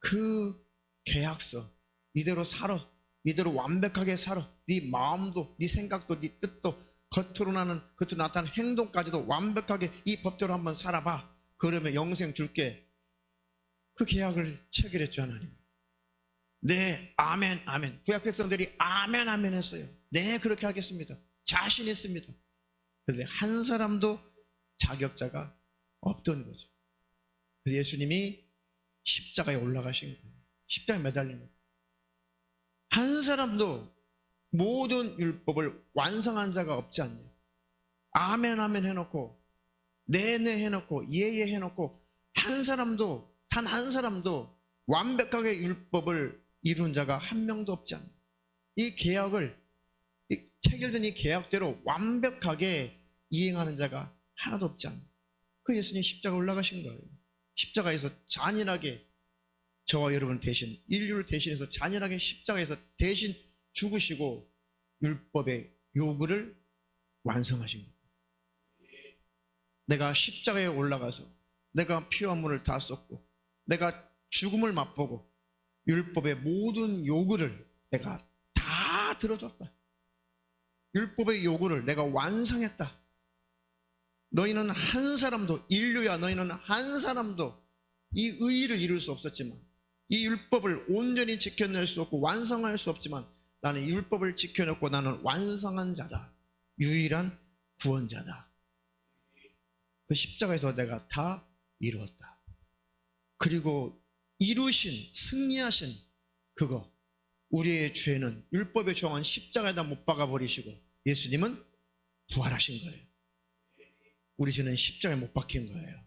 Speaker 1: 그 계약서 이대로 살아, 이대로 완벽하게 살아, 네 마음도 네 생각도 네 뜻도 겉으로 나타나는 행동까지도 완벽하게 이 법대로 한번 살아봐. 그러면 영생 줄게. 그 계약을 체결했죠, 하나님. 네, 아멘, 아멘. 구약 백성들이 아멘, 아멘 했어요. 네, 그렇게 하겠습니다. 자신 있습니다. 그런데 한 사람도 자격자가 없던 거죠. 그래서 예수님이 십자가에 올라가신 거예요. 십자가에 매달린 거예요. 한 사람도 모든 율법을 완성한 자가 없지 않냐. 아멘, 아멘 해놓고, 네네 해놓고, 예예 해놓고, 한 사람도, 단 한 사람도 완벽하게 율법을 이룬 자가 한 명도 없지 않냐. 이 계약을, 체결된 이 계약대로 완벽하게 이행하는 자가 하나도 없지 않냐. 그 예수님 십자가 올라가신 거예요. 십자가에서 잔인하게 저와 여러분 대신, 인류를 대신해서 잔인하게 십자가에서 대신 죽으시고 율법의 요구를 완성하신 거예요. 내가 십자가에 올라가서 내가 피와 물을 다 쏟고 내가 죽음을 맛보고 율법의 모든 요구를 내가 다 들어줬다. 율법의 요구를 내가 완성했다. 너희는 한 사람도, 인류야, 너희는 한 사람도 이 의의를 이룰 수 없었지만, 이 율법을 온전히 지켜낼 수 없고 완성할 수 없지만 나는 율법을 지켜냈고 나는 완성한 자다. 유일한 구원자다. 그 십자가에서 내가 다 이루었다. 그리고 이루신, 승리하신 그거, 우리의 죄는 율법의 조항은 십자가에다 못 박아버리시고 예수님은 부활하신 거예요. 우리 죄는 십자가에 못 박힌 거예요.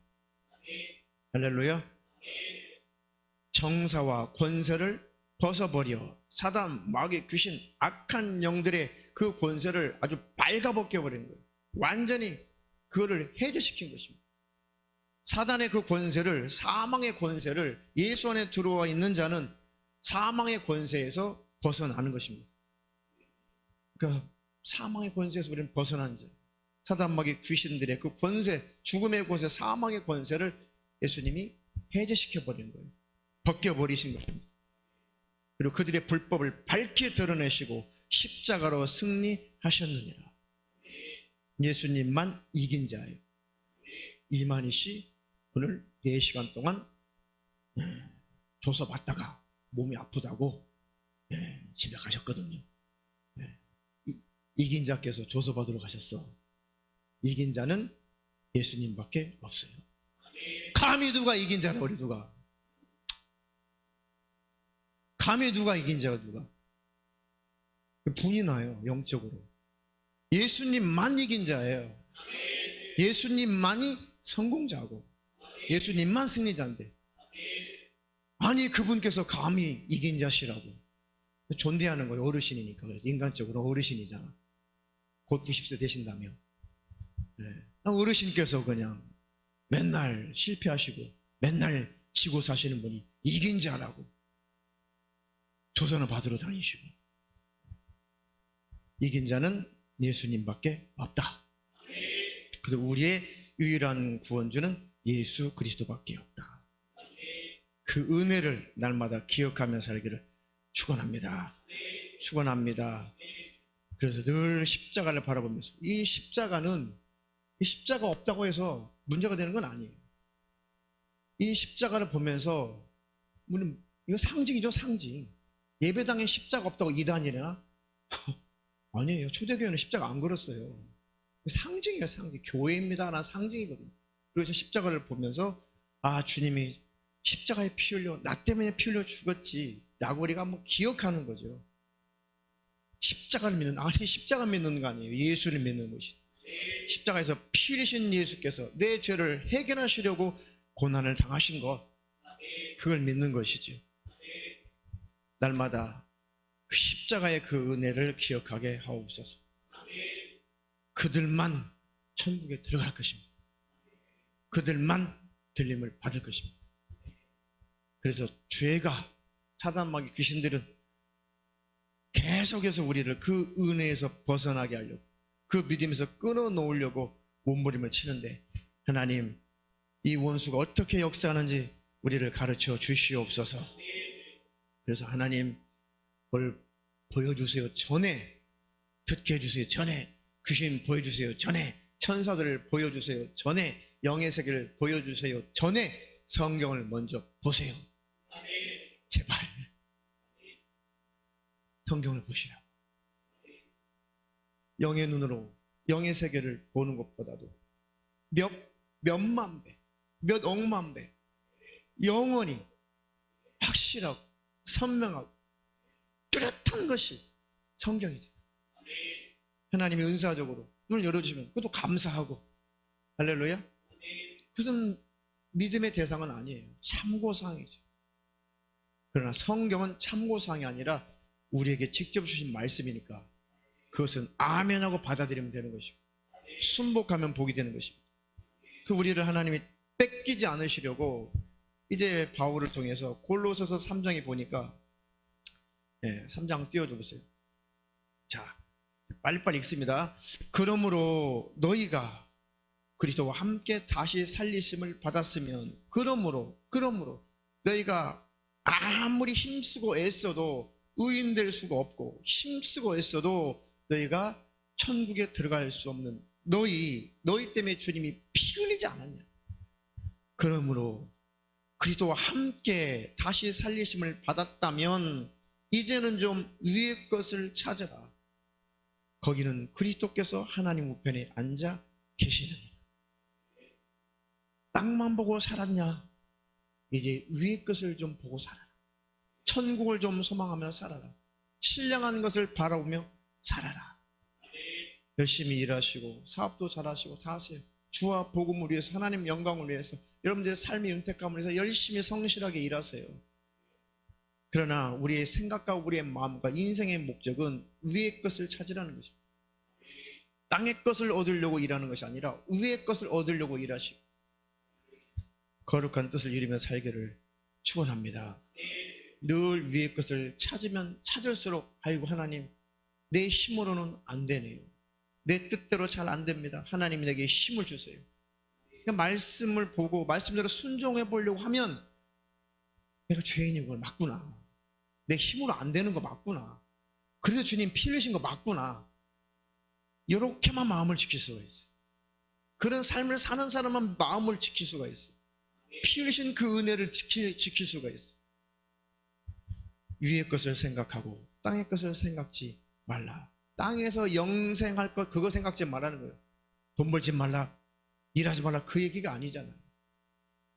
Speaker 1: 할렐루야. 정사와 권세를 벗어버려 사단, 마귀, 귀신, 악한 영들의 그 권세를 아주 발가벗겨버린 거예요. 완전히 그거를 해제시킨 것입니다. 사단의 그 권세를, 사망의 권세를, 예수 안에 들어와 있는 자는 사망의 권세에서 벗어나는 것입니다. 그러니까 사망의 권세에서 우리는 벗어난 자, 사단, 마귀, 귀신들의 그 권세, 죽음의 권세, 사망의 권세를 예수님이 해제시켜버린 거예요. 벗겨버리신 것입니다. 그리고 그들의 불법을 밝히 드러내시고 십자가로 승리하셨느니라. 예수님만 이긴 자예요. 이만희 씨 오늘 4시간 동안 조서 받다가 몸이 아프다고 집에 가셨거든요. 이긴 자께서 조서 받으러 가셨어. 이긴 자는 예수님밖에 없어요. 감히 누가 이긴 자라, 우리 누가? 감히 누가 이긴 자가 누가? 분이 나요, 영적으로. 예수님만 이긴 자예요. 예수님만이 성공자고 예수님만 승리자인데, 아니 그분께서 감히 이긴 자시라고 존대하는 거예요. 어르신이니까. 인간적으로 어르신이잖아. 곧 90세 되신다며. 어르신께서 그냥 맨날 실패하시고 맨날 지고 사시는 분이 이긴 자라고 조선을 받으러 다니시고. 이긴 자는 예수님밖에 없다. 그래서 우리의 유일한 구원주는 예수 그리스도밖에 없다. 그 은혜를 날마다 기억하며 살기를 축원합니다. 축원합니다. 그래서 늘 십자가를 바라보면서, 이 십자가는, 이 십자가 없다고 해서 문제가 되는 건 아니에요. 이 십자가를 보면서 우리는 이거 상징이죠, 상징. 예배당에 십자가 없다고 이단이나? 아니에요. 초대교회는 십자가 안 걸었어요. 상징이에요, 상징. 교회입니다. 하나 상징이거든요. 그래서 십자가를 보면서 아, 주님이 십자가에 피 흘려, 나 때문에 피 흘려 죽었지 라고 우리가 한번 기억하는 거죠. 십자가를 믿는, 아니 십자가 믿는 거 아니에요. 예수를 믿는 것이. 십자가에서 피 흘리신 예수께서 내 죄를 해결하시려고 고난을 당하신 것, 그걸 믿는 것이죠. 날마다 그 십자가의 그 은혜를 기억하게 하옵소서. 그들만 천국에 들어갈 것입니다. 그들만 들림을 받을 것입니다. 그래서 죄가, 사단마귀, 귀신들은 계속해서 우리를 그 은혜에서 벗어나게 하려고, 그 믿음에서 끊어놓으려고 몸부림을 치는데, 하나님 이 원수가 어떻게 역사하는지 우리를 가르쳐 주시옵소서. 그래서 하나님 뭘 보여주세요 전에, 듣게 해주세요 전에, 귀신 보여주세요 전에, 천사들을 보여주세요 전에, 영의 세계를 보여주세요 전에 성경을 먼저 보세요. 제발 성경을 보시라고. 영의 눈으로 영의 세계를 보는 것보다도 몇만 배, 몇 억만 배 영원히 확실하고 선명하고 뚜렷한 것이 성경이죠. 하나님이 은사적으로 눈을 열어주시면 그것도 감사하고, 할렐루야. 그것은 믿음의 대상은 아니에요. 참고사항이죠. 그러나 성경은 참고사항이 아니라 우리에게 직접 주신 말씀이니까 그것은 아멘하고 받아들이면 되는 것이고, 순복하면 복이 되는 것입니다. 그 우리를 하나님이 뺏기지 않으시려고 이제 바울을 통해서 골로새서 3장에 보니까, 3장 띄워줘 보세요. 자, 빨리빨리 읽습니다. 그러므로 너희가 그리스도와 함께 다시 살리심을 받았으면, 그러므로 너희가 아무리 힘쓰고 애써도 의인될 수가 없고, 힘쓰고 애써도 너희가 천국에 들어갈 수 없는 너희 때문에 주님이 피 흘리지 않았냐. 그러므로 그리스도와 함께 다시 살리심을 받았다면 이제는 좀 위의 것을 찾아라. 거기는 그리스도께서 하나님 우편에 앉아 계시느니라. 땅만 보고 살았냐? 이제 위의 것을 좀 보고 살아라. 천국을 좀 소망하며 살아라. 신령한 것을 바라보며 살아라. 열심히 일하시고 사업도 잘하시고 다 하세요. 주와 복음을 위해서, 하나님 영광을 위해서, 여러분들의 삶의 윤택감을 위해서 열심히 성실하게 일하세요. 그러나 우리의 생각과 우리의 마음과 인생의 목적은 위의 것을 찾으라는 것입니다. 땅의 것을 얻으려고 일하는 것이 아니라 위의 것을 얻으려고 일하시고 거룩한 뜻을 이루며 살기를 축원합니다. 늘 위의 것을 찾으면 찾을수록, 아이고 하나님 내 힘으로는 안 되네요. 내 뜻대로 잘 안 됩니다. 하나님이 내게 힘을 주세요. 그러니까 말씀을 보고 말씀대로 순종해 보려고 하면 내가 죄인인 걸 맞구나. 내 힘으로 안 되는 거 맞구나. 그래서 주님 피 흘리신 거 맞구나. 이렇게만 마음을 지킬 수가 있어요. 그런 삶을 사는 사람만 마음을 지킬 수가 있어요. 피 흘리신 그 은혜를 지킬 수가 있어요. 위의 것을 생각하고 땅의 것을 생각지 말라. 땅에서 영생할 것, 그거 생각지 말라는 거예요. 돈 벌지 말라, 일하지 말라, 그 얘기가 아니잖아요.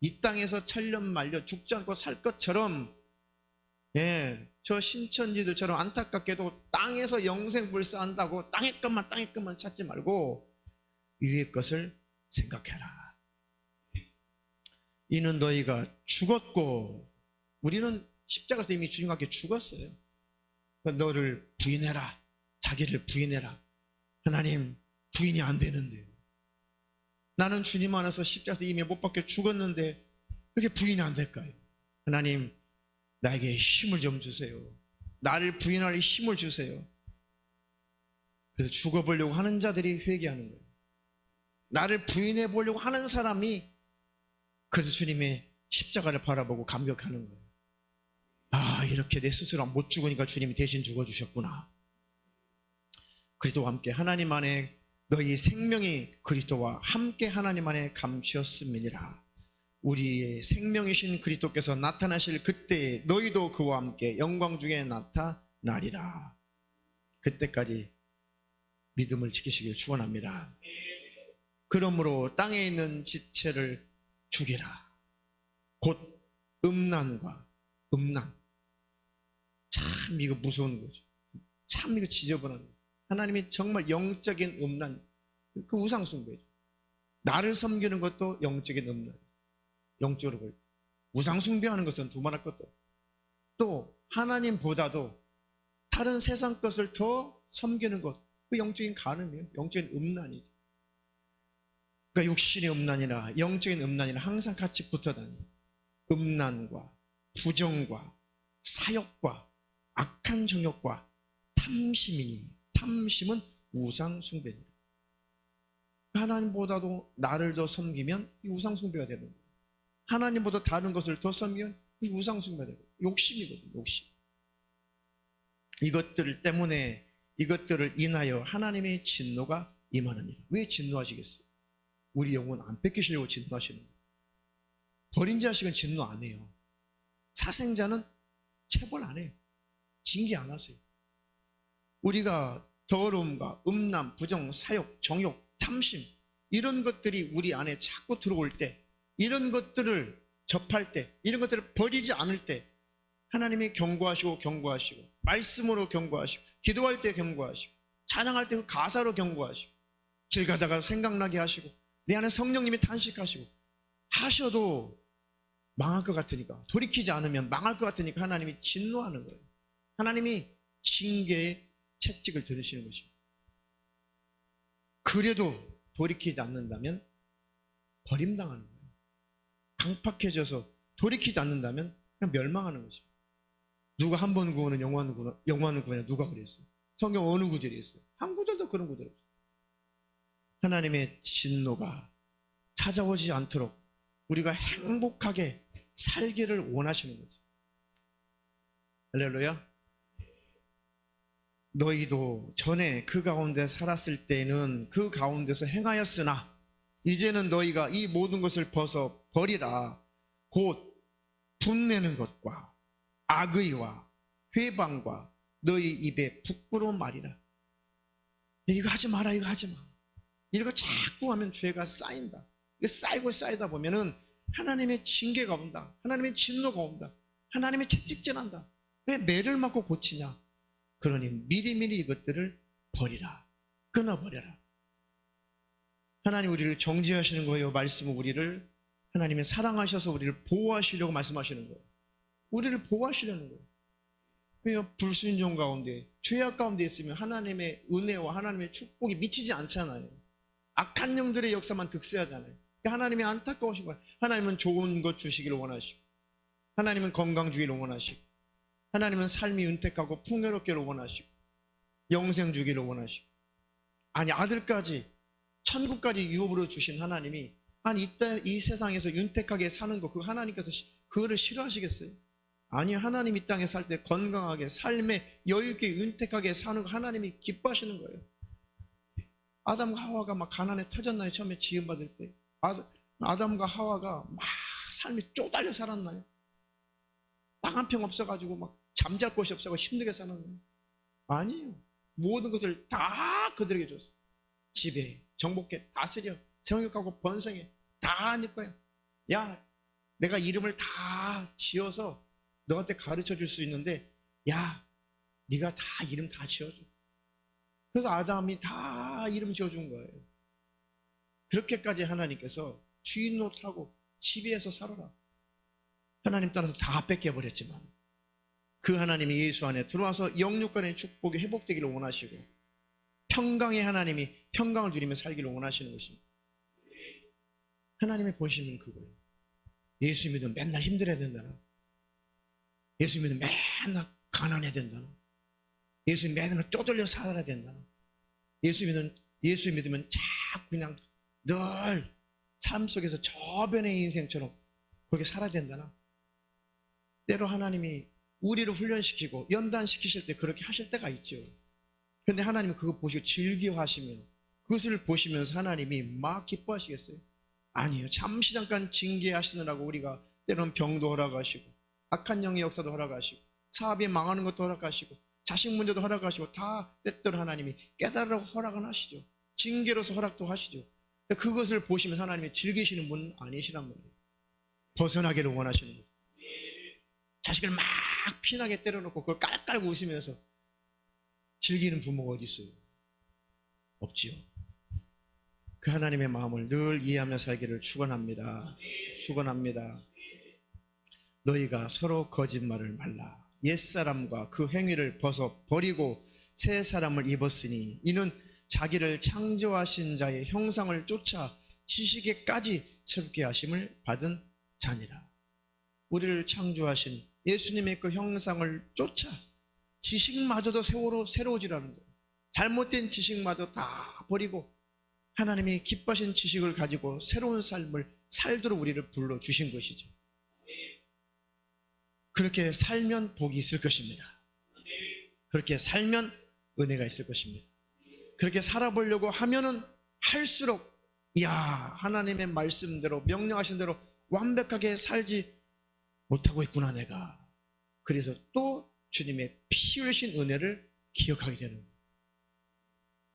Speaker 1: 이 땅에서 천년 말려 죽지 않고 살 것처럼, 저 신천지들처럼 안타깝게도 땅에서 영생불사한다고 땅의 것만 찾지 말고 위의 것을 생각해라. 이는 너희가 죽었고, 우리는 십자가에서 이미 주님과 함께 죽었어요. 너를 부인해라. 자기를 부인해라. 하나님, 부인이 안 되는데요. 나는 주님 안에서 십자가에서 이미 못 박혀 죽었는데 그게 부인이 안 될까요? 하나님, 나에게 힘을 좀 주세요. 나를 부인할 힘을 주세요. 그래서 죽어보려고 하는 자들이 회개하는 거예요. 나를 부인해 보려고 하는 사람이 그래서 주님의 십자가를 바라보고 감격하는 거예요. 아, 이렇게 내 스스로 못 죽으니까 주님이 대신 죽어주셨구나. 그리스도와 함께 하나님 안에 너희 생명이 그리스도와 함께 하나님 안에 감추었음이니라. 우리의 생명이신 그리스도께서 나타나실 그때에 너희도 그와 함께 영광 중에 나타나리라. 그때까지 믿음을 지키시길 축원합니다. 그러므로 땅에 있는 지체를 죽이라. 곧 음란과 음란. 참 이거 무서운 거죠. 참 이거 지저분한 거죠. 하나님이 정말 영적인 음란, 그 우상숭배죠. 나를 섬기는 것도 영적인 음란. 영적으로 볼 때. 우상숭배하는 것은 두말할 것도 없고, 또 하나님보다도 다른 세상 것을 더 섬기는 것, 그 영적인 간음이에요. 영적인 음란이죠. 그러니까 육신의 음란이나 영적인 음란이나 항상 같이 붙어다니는 음란과 부정과 사욕과 악한 정욕과 탐심이니, 탐심은 우상숭배입니다. 하나님보다도 나를 더 섬기면 이 우상숭배가 되는 거예요. 하나님보다 다른 것을 더 섬기면 이 우상숭배가 되는 거예요. 욕심이거든요. 욕심. 이것들 때문에, 이것들을 인하여 하나님의 진노가 임하느니라. 왜 진노하시겠어요? 우리 영혼 안 뺏기시려고 진노하시는 거예요. 버린 자식은 진노 안 해요. 사생자는 체벌 안 해요. 징계 안 하세요. 우리가 더러움과 음란, 부정, 사욕, 정욕, 탐심, 이런 것들이 우리 안에 자꾸 들어올 때, 이런 것들을 접할 때, 이런 것들을 버리지 않을 때 하나님이 경고하시고 말씀으로 경고하시고, 기도할 때 경고하시고, 찬양할 때 그 가사로 경고하시고, 길 가다가 생각나게 하시고, 내 안에 성령님이 탄식하시고 하셔도 망할 것 같으니까, 돌이키지 않으면 망할 것 같으니까 하나님이 진노하는 거예요. 하나님이 징계의 채찍을 들으시는 것입니다. 그래도 돌이키지 않는다면 버림당하는 거예요. 강팍해져서 돌이키지 않는다면 그냥 멸망하는 것입니다. 누가 한 번 구원은 영원한 구원에 누가 그랬어요? 성경 어느 구절이 있어요? 한 구절도 그런 구절이 없어요. 하나님의 진노가 찾아오지 않도록 우리가 행복하게 살기를 원하시는 거죠. 할렐루야. 너희도 전에 그 가운데 살았을 때는 그 가운데서 행하였으나 이제는 너희가 이 모든 것을 벗어 버리라. 곧 분내는 것과 악의와 회방과 너희 입에 부끄러운 말이라. 이거 하지 마라, 이거 하지 마. 이거 자꾸 하면 죄가 쌓인다. 이게 쌓이고 쌓이다 보면은 하나님의 징계가 온다. 하나님의 진노가 온다. 하나님의 채찍질한다. 왜 매를 맞고 고치냐? 그러니 미리미리 이것들을 버리라. 끊어버려라. 하나님 우리를 정죄하시는 거예요. 말씀은 우리를, 하나님이 사랑하셔서 우리를 보호하시려고 말씀하시는 거예요. 우리를 보호하시려는 거예요. 왜요? 불순종 가운데, 죄악 가운데 있으면 하나님의 은혜와 하나님의 축복이 미치지 않잖아요. 악한 영들의 역사만 득세하잖아요. 하나님이 안타까우신 거예요. 하나님은 좋은 것 주시기를 원하시고, 하나님은 건강 주기를 원하시고, 하나님은 삶이 윤택하고 풍요롭기를 원하시고, 영생 주기를 원하시고, 아니 아들까지 천국까지 유업으로 주신 하나님이, 아니 이 세상에서 윤택하게 사는 거, 그 하나님께서 그거를 싫어하시겠어요? 아니, 하나님 이 땅에 살 때 건강하게, 삶에 여유있게 윤택하게 사는 거 하나님이 기뻐하시는 거예요. 아담과 하와가 막 가난에 터졌나요? 처음에 지음받을 때 아담과 하와가 막 삶이 쪼달려 살았나요? 땅 한 평 없어가지고 막 잠잘 곳이 없어서 힘들게 살았나요? 아니에요. 모든 것을 다 그들에게 줬어요. 지배, 정복해, 다스려, 생육하고 번성해, 다 네 거야. 야, 내가 이름을 다 지어서 너한테 가르쳐 줄 수 있는데, 야, 네가 다 이름 다 지어줘. 그래서 아담이 다 이름 지어준 거예요. 그렇게까지 하나님께서 주인 노릇하고 지배해서 살아라. 하나님 따라서 다 뺏겨버렸지만 그 하나님이 예수 안에 들어와서 영육간의 축복이 회복되기를 원하시고, 평강의 하나님이 평강을 누리며 살기를 원하시는 것입니다. 하나님의 본심은 그거예요. 예수 믿으면 맨날 힘들어야 된다나, 예수 믿으면 맨날 가난해야 된다나, 예수 맨날 쪼들려 살아야 된다나, 예수 믿으면 자꾸 그냥 늘 삶 속에서 저변의 인생처럼 그렇게 살아야 된다나. 때로 하나님이 우리를 훈련시키고 연단시키실 때 그렇게 하실 때가 있죠. 근데 하나님은 그거 보시고 즐겨하시면, 그것을 보시면서 하나님이 막 기뻐하시겠어요? 아니에요. 잠시 잠깐 징계하시느라고 우리가 때로는 병도 허락하시고 악한 영의 역사도 허락하시고 사업이 망하는 것도 허락하시고 자식 문제도 허락하시고 다 때때로 하나님이 깨달으라고 허락은 하시죠. 징계로서 허락도 하시죠. 그것을 보시면 하나님이 즐기시는 분은 아니시란 말이에요. 벗어나기를 원하시는 거예요. 자식을 막 피나게 때려놓고 그걸 깔깔 웃으면서 즐기는 부모가 어디 있어요? 없지요. 그 하나님의 마음을 늘 이해하며 살기를 축원합니다. 축원합니다. 너희가 서로 거짓말을 말라. 옛사람과 그 행위를 벗어버리고 새 사람을 입었으니 이는 자기를 창조하신 자의 형상을 쫓아 지식에까지 새롭게 하심을 받은 자니라. 우리를 창조하신 예수님의 그 형상을 쫓아 지식마저도 새로워지라는 거예요. 잘못된 지식마저 다 버리고 하나님이 기뻐하신 지식을 가지고 새로운 삶을 살도록 우리를 불러주신 것이죠. 그렇게 살면 복이 있을 것입니다. 그렇게 살면 은혜가 있을 것입니다. 그렇게 살아보려고 하면은 할수록 하나님의 말씀대로 명령하신 대로 완벽하게 살지 못하고 있구나 내가. 그래서 또 주님의 피 흘리신 은혜를 기억하게 되는 거예요.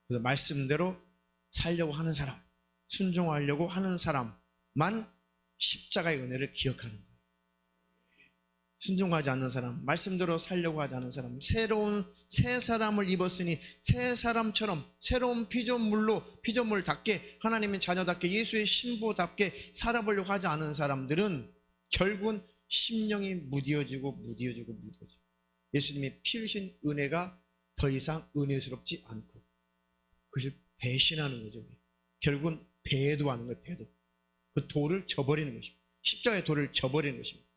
Speaker 1: 그래서 말씀대로 살려고 하는 사람, 순종하려고 하는 사람만 십자가의 은혜를 기억하는 거예요. 순종하지 않는 사람, 말씀대로 살려고 하지 않는 사람, 새 사람을 입었으니 새 사람처럼 새로운 피조물답게 하나님의 자녀답게 예수의 신부답게 살아보려고 하지 않은 사람들은 결국은 심령이 무뎌지고 예수님의 피 흘리신 은혜가 더 이상 은혜스럽지 않고 그것을 배신하는 거죠. 결국은 배도하는 거예요. 배도. 그 도를 저버리는 것입니다. 십자가의 도를 저버리는 것입니다.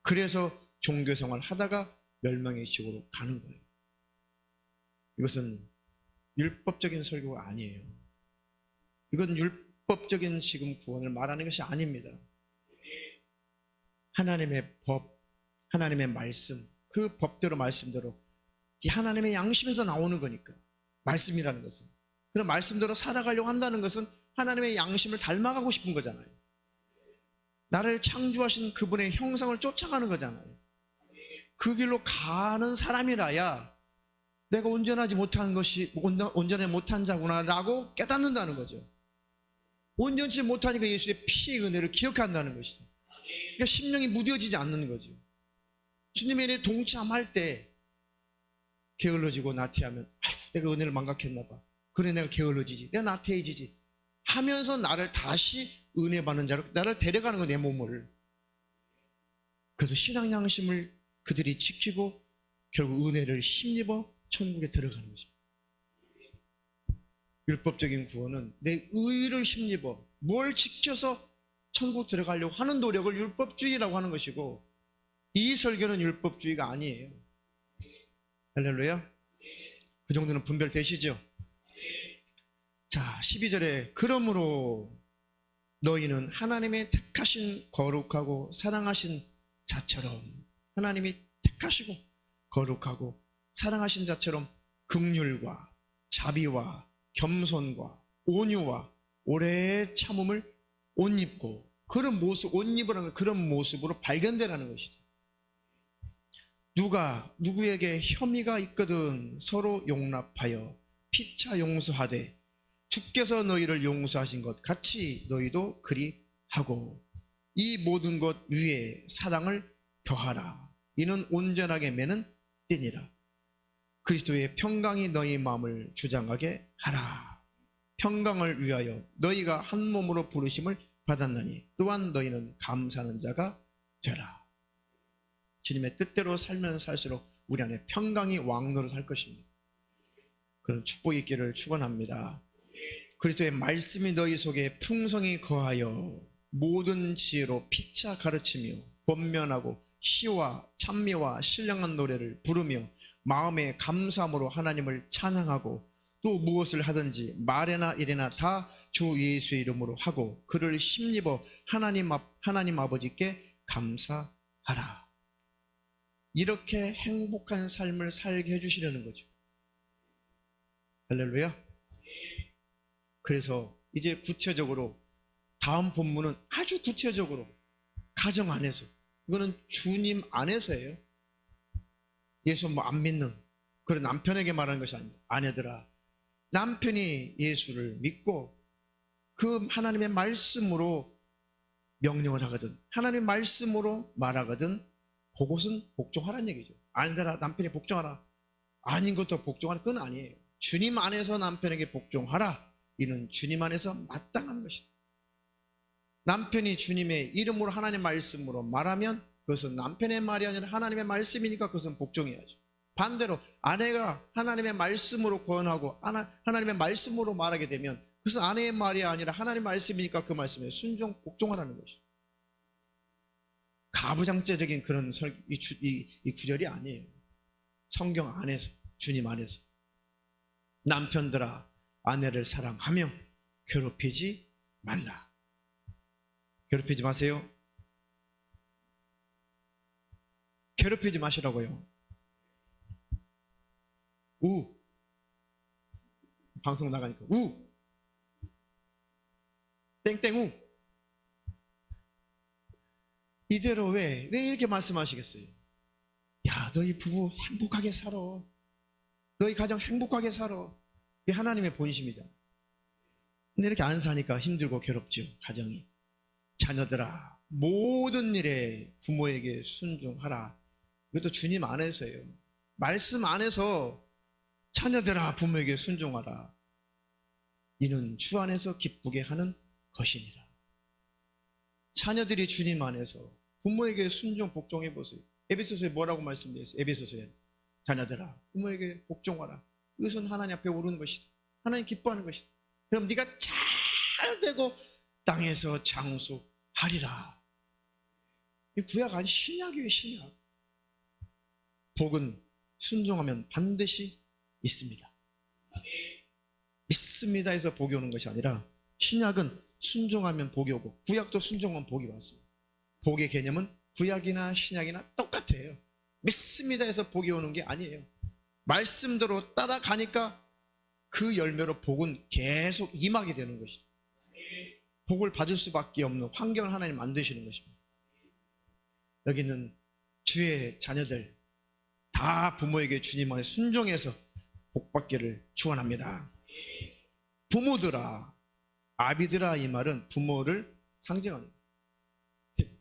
Speaker 1: 그래서 종교생활 하다가 멸망의 지옥으로 가는 거예요. 이것은 율법적인 설교가 아니에요. 이건 율법적인 지금 구원을 말하는 것이 아닙니다. 하나님의 법, 하나님의 말씀, 그 법대로 말씀대로 이 하나님의 양심에서 나오는 거니까 말씀이라는 것은. 그런 말씀대로 살아가려고 한다는 것은 하나님의 양심을 닮아가고 싶은 거잖아요. 나를 창조하신 그분의 형상을 쫓아가는 거잖아요. 그 길로 가는 사람이라야 내가 온전하지 못한 것이 온전히 못한 자구나라고 깨닫는다는 거죠. 온전치 못하니까 예수의 피의 은혜를 기억한다는 것이죠. 그러니까 심령이 무뎌지지 않는 거죠. 주님의 은혜에 동참할 때 게을러지고 나태하면 내가 은혜를 망각했나 봐. 그래 내가 게을러지지, 내가 나태해지지 하면서 나를 다시 은혜 받는 자로 나를 데려가는 거예요. 내 몸을. 그래서 신앙 양심을 그들이 지키고 결국 은혜를 힘입어 천국에 들어가는 거죠. 율법적인 구원은 내 의를 힘입어 뭘 지켜서 천국 들어가려고 하는 노력을 율법주의라고 하는 것이고, 이 설교는 율법주의가 아니에요. 할렐루야. 그 정도는 분별되시죠? 자, 12절에 그러므로 너희는 하나님의 택하신 거룩하고 사랑하신 자처럼, 하나님이 택하시고 거룩하고 사랑하신 자처럼 긍휼과 자비와 겸손과 온유와 오래 참음을 옷 입고, 그런 모습, 옷 입으라는 그런 모습으로 발견되라는 것이죠. 누가 누구에게 혐의가 있거든 서로 용납하여 피차 용서하되 주께서 너희를 용서하신 것 같이 너희도 그리 하고 이 모든 것 위에 사랑을 더하라. 이는 온전하게 매는 띠니라. 그리스도의 평강이 너희 마음을 주장하게 하라. 평강을 위하여 너희가 한 몸으로 부르심을 받았나니 또한 너희는 감사하는 자가 되라. 주님의 뜻대로 살면 살수록 우리 안에 평강이 왕노릇 할 것입니다. 그런 축복이 있기를 축원합니다. 그리스도의 말씀이 너희 속에 풍성히 거하여 모든 지혜로 피차 가르치며 권면하고 시와 찬미와 신령한 노래를 부르며 마음의 감사함으로 하나님을 찬양하고, 또 무엇을 하든지 말이나 일이나 다 주 예수의 이름으로 하고 그를 힘입어 하나님 아버지께 감사하라. 이렇게 행복한 삶을 살게 해주시려는 거죠. 할렐루야. 그래서 이제 구체적으로 다음 본문은 아주 구체적으로 가정 안에서, 이거는 주님 안에서예요. 예수 안 믿는 그런 남편에게 말하는 것이 아닙니다. 아내들아, 남편이 예수를 믿고 그 하나님의 말씀으로 명령을 하거든, 하나님의 말씀으로 말하거든, 그것은 복종하라는 얘기죠. 아내들아, 남편이 복종하라. 아닌 것도 복종하라, 그건 아니에요. 주님 안에서 남편에게 복종하라. 이는 주님 안에서 마땅한 것이다. 남편이 주님의 이름으로 하나님의 말씀으로 말하면 그것은 남편의 말이 아니라 하나님의 말씀이니까 그것은 복종해야죠. 반대로 아내가 하나님의 말씀으로 권하고 하나님의 말씀으로 말하게 되면 그것은 아내의 말이 아니라 하나님의 말씀이니까 그 말씀에 순종, 복종하라는 것이죠. 가부장제적인 그런 이 구절이 아니에요. 성경 안에서, 주님 안에서 남편들아, 아내를 사랑하며 괴롭히지 말라. 괴롭히지 마세요. 괴롭히지 마시라고요. 방송 나가니까 땡땡우. 이대로 왜 이렇게 말씀하시겠어요? 야, 너희 부부 행복하게 살아. 너희 가정 행복하게 살아. 이게 하나님의 본심이잖아. 근데 이렇게 안 사니까 힘들고 괴롭죠, 가정이. 자녀들아, 모든 일에 부모에게 순종하라. 이것도 주님 안에서예요. 말씀 안에서 자녀들아, 부모에게 순종하라. 이는 주 안에서 기쁘게 하는 것이니라. 자녀들이 주님 안에서 부모에게 순종, 복종해 보세요. 에베소서에 뭐라고 말씀드렸어요? 에베소서에 자녀들아, 부모에게 복종하라. 이것은 하나님 앞에 오르는 것이다. 하나님 기뻐하는 것이다. 그럼 네가 잘 되고 땅에서 장수하리라. 이 구약 아니 신약이에요, 신약. 복은 순종하면 반드시 있습니다. 있습니다 해서 복이 오는 것이 아니라 신약은 순종하면 복이 오고 구약도 순종하면 복이 왔습니다. 복의 개념은 구약이나 신약이나 똑같아요. 믿습니다 해서 복이 오는 게 아니에요. 말씀대로 따라가니까 그 열매로 복은 계속 임하게 되는 것이죠. 복을 받을 수밖에 없는 환경을 하나님 만드시는 것입니다. 여기는 주의 자녀들 다 부모에게 주님 안에 순종해서 복받기를 축원합니다. 부모들아, 아비들아, 이 말은 부모를 상징하는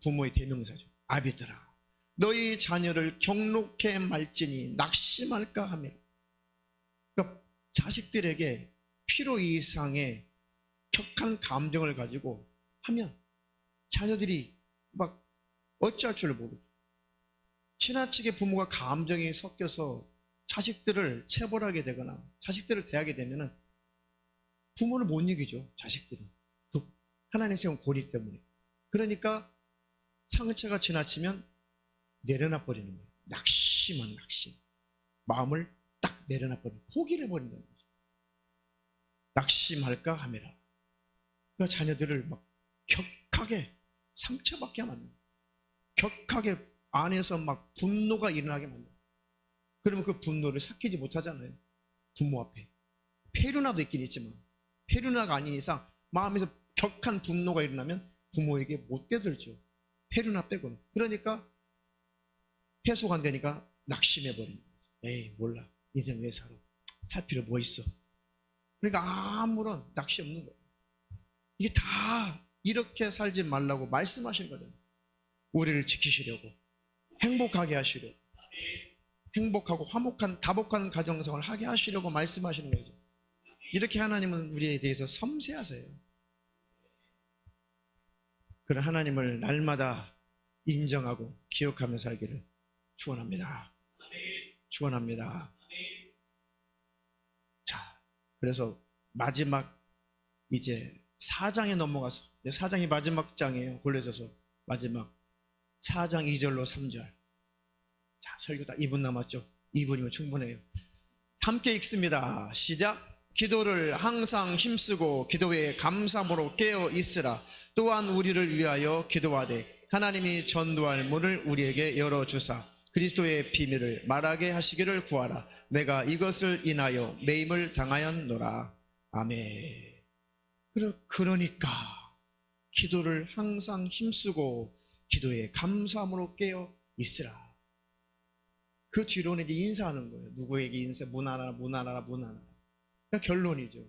Speaker 1: 부모의 대명사죠. 아비들아, 너희 자녀를 경록해 말지니 낙심할까 하며. 그러니까 자식들에게 필요 이상의 격한 감정을 가지고 하면 자녀들이 막 어찌할 줄 모르죠. 지나치게 부모가 감정이 섞여서 자식들을 체벌하게 되거나 자식들을 대하게 되면은 부모를 못 이기죠. 자식들은 그 하나님 세운 고리 때문에. 그러니까 상처가 지나치면 내려놔 버리는 거예요. 낙심한 낙심. 마음을 딱 내려놔 버리는, 포기를 해버린다는 거죠. 낙심할까 하매라. 그러니까 자녀들을 막 격하게 상처받게 하면 안 돼요. 격하게 안에서 막 분노가 일어나게 만들어요. 그러면 그 분노를 삭히지 못하잖아요. 부모 앞에. 페루나도 있긴 있지만 페루나가 아닌 이상 마음에서 격한 분노가 일어나면 부모에게 못 대들죠. 페루나 빼고는. 그러니까 해소가 안 되니까 낙심해버리는 거죠. 에이 몰라, 인생 왜 살아, 살 필요 뭐 있어. 그러니까 아무런 낙심 없는 거예요. 이게 다 이렇게 살지 말라고 말씀하신 거잖아요. 우리를 지키시려고, 행복하게 하시려고, 행복하고 화목한 다복한 가정생활을 하게 하시려고 말씀하시는 거죠. 이렇게 하나님은 우리에 대해서 섬세하세요. 그런 하나님을 날마다 인정하고 기억하며 살기를 축원합니다. 축원합니다. 자, 그래서 마지막 이제 4장에 넘어가서, 4장이 마지막 장이에요. 골로새서 마지막 4장 2절로 3절. 자, 설교 다 2분 남았죠? 2분이면 충분해요. 함께 읽습니다. 시작. 기도를 항상 힘쓰고 기도에 감사함으로 깨어 있으라. 또한 우리를 위하여 기도하되 하나님이 전도할 문을 우리에게 열어주사 그리스도의 비밀을 말하게 하시기를 구하라. 내가 이것을 인하여 매임을 당하였노라. 아멘. 그러니까 기도를 항상 힘쓰고 기도에 감사함으로 깨어 있으라. 그 뒤로는 이제 인사하는 거예요. 누구에게 인사, 문하라. 그러니까 결론이죠.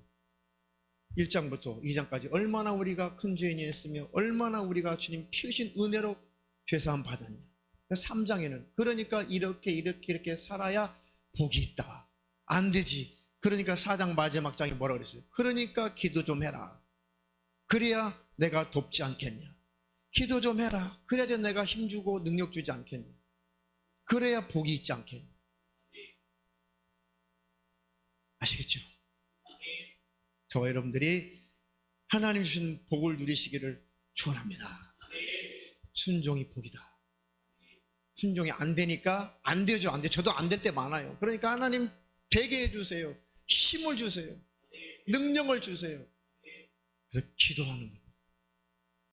Speaker 1: 1장부터 2장까지 얼마나 우리가 큰 죄인이었으며 얼마나 우리가 주님 피우신 은혜로 죄사함 받았냐. 3장에는 그러니까 이렇게 살아야 복이 있다. 안 되지. 그러니까 4장 마지막 장에 뭐라 그랬어요? 그러니까 기도 좀 해라. 그래야 내가 돕지 않겠냐. 기도 좀 해라. 그래야 내가 힘주고 능력 주지 않겠냐. 그래야 복이 있지 않겠냐. 아시겠죠? 저와 여러분들이 하나님 주신 복을 누리시기를 축원합니다. 순종이 복이다. 순종이 안 되니까 안 되죠. 안 돼. 저도 안 될 때 많아요. 그러니까 하나님 되게 해주세요. 힘을 주세요. 능력을 주세요. 그래서 기도하는 거예요.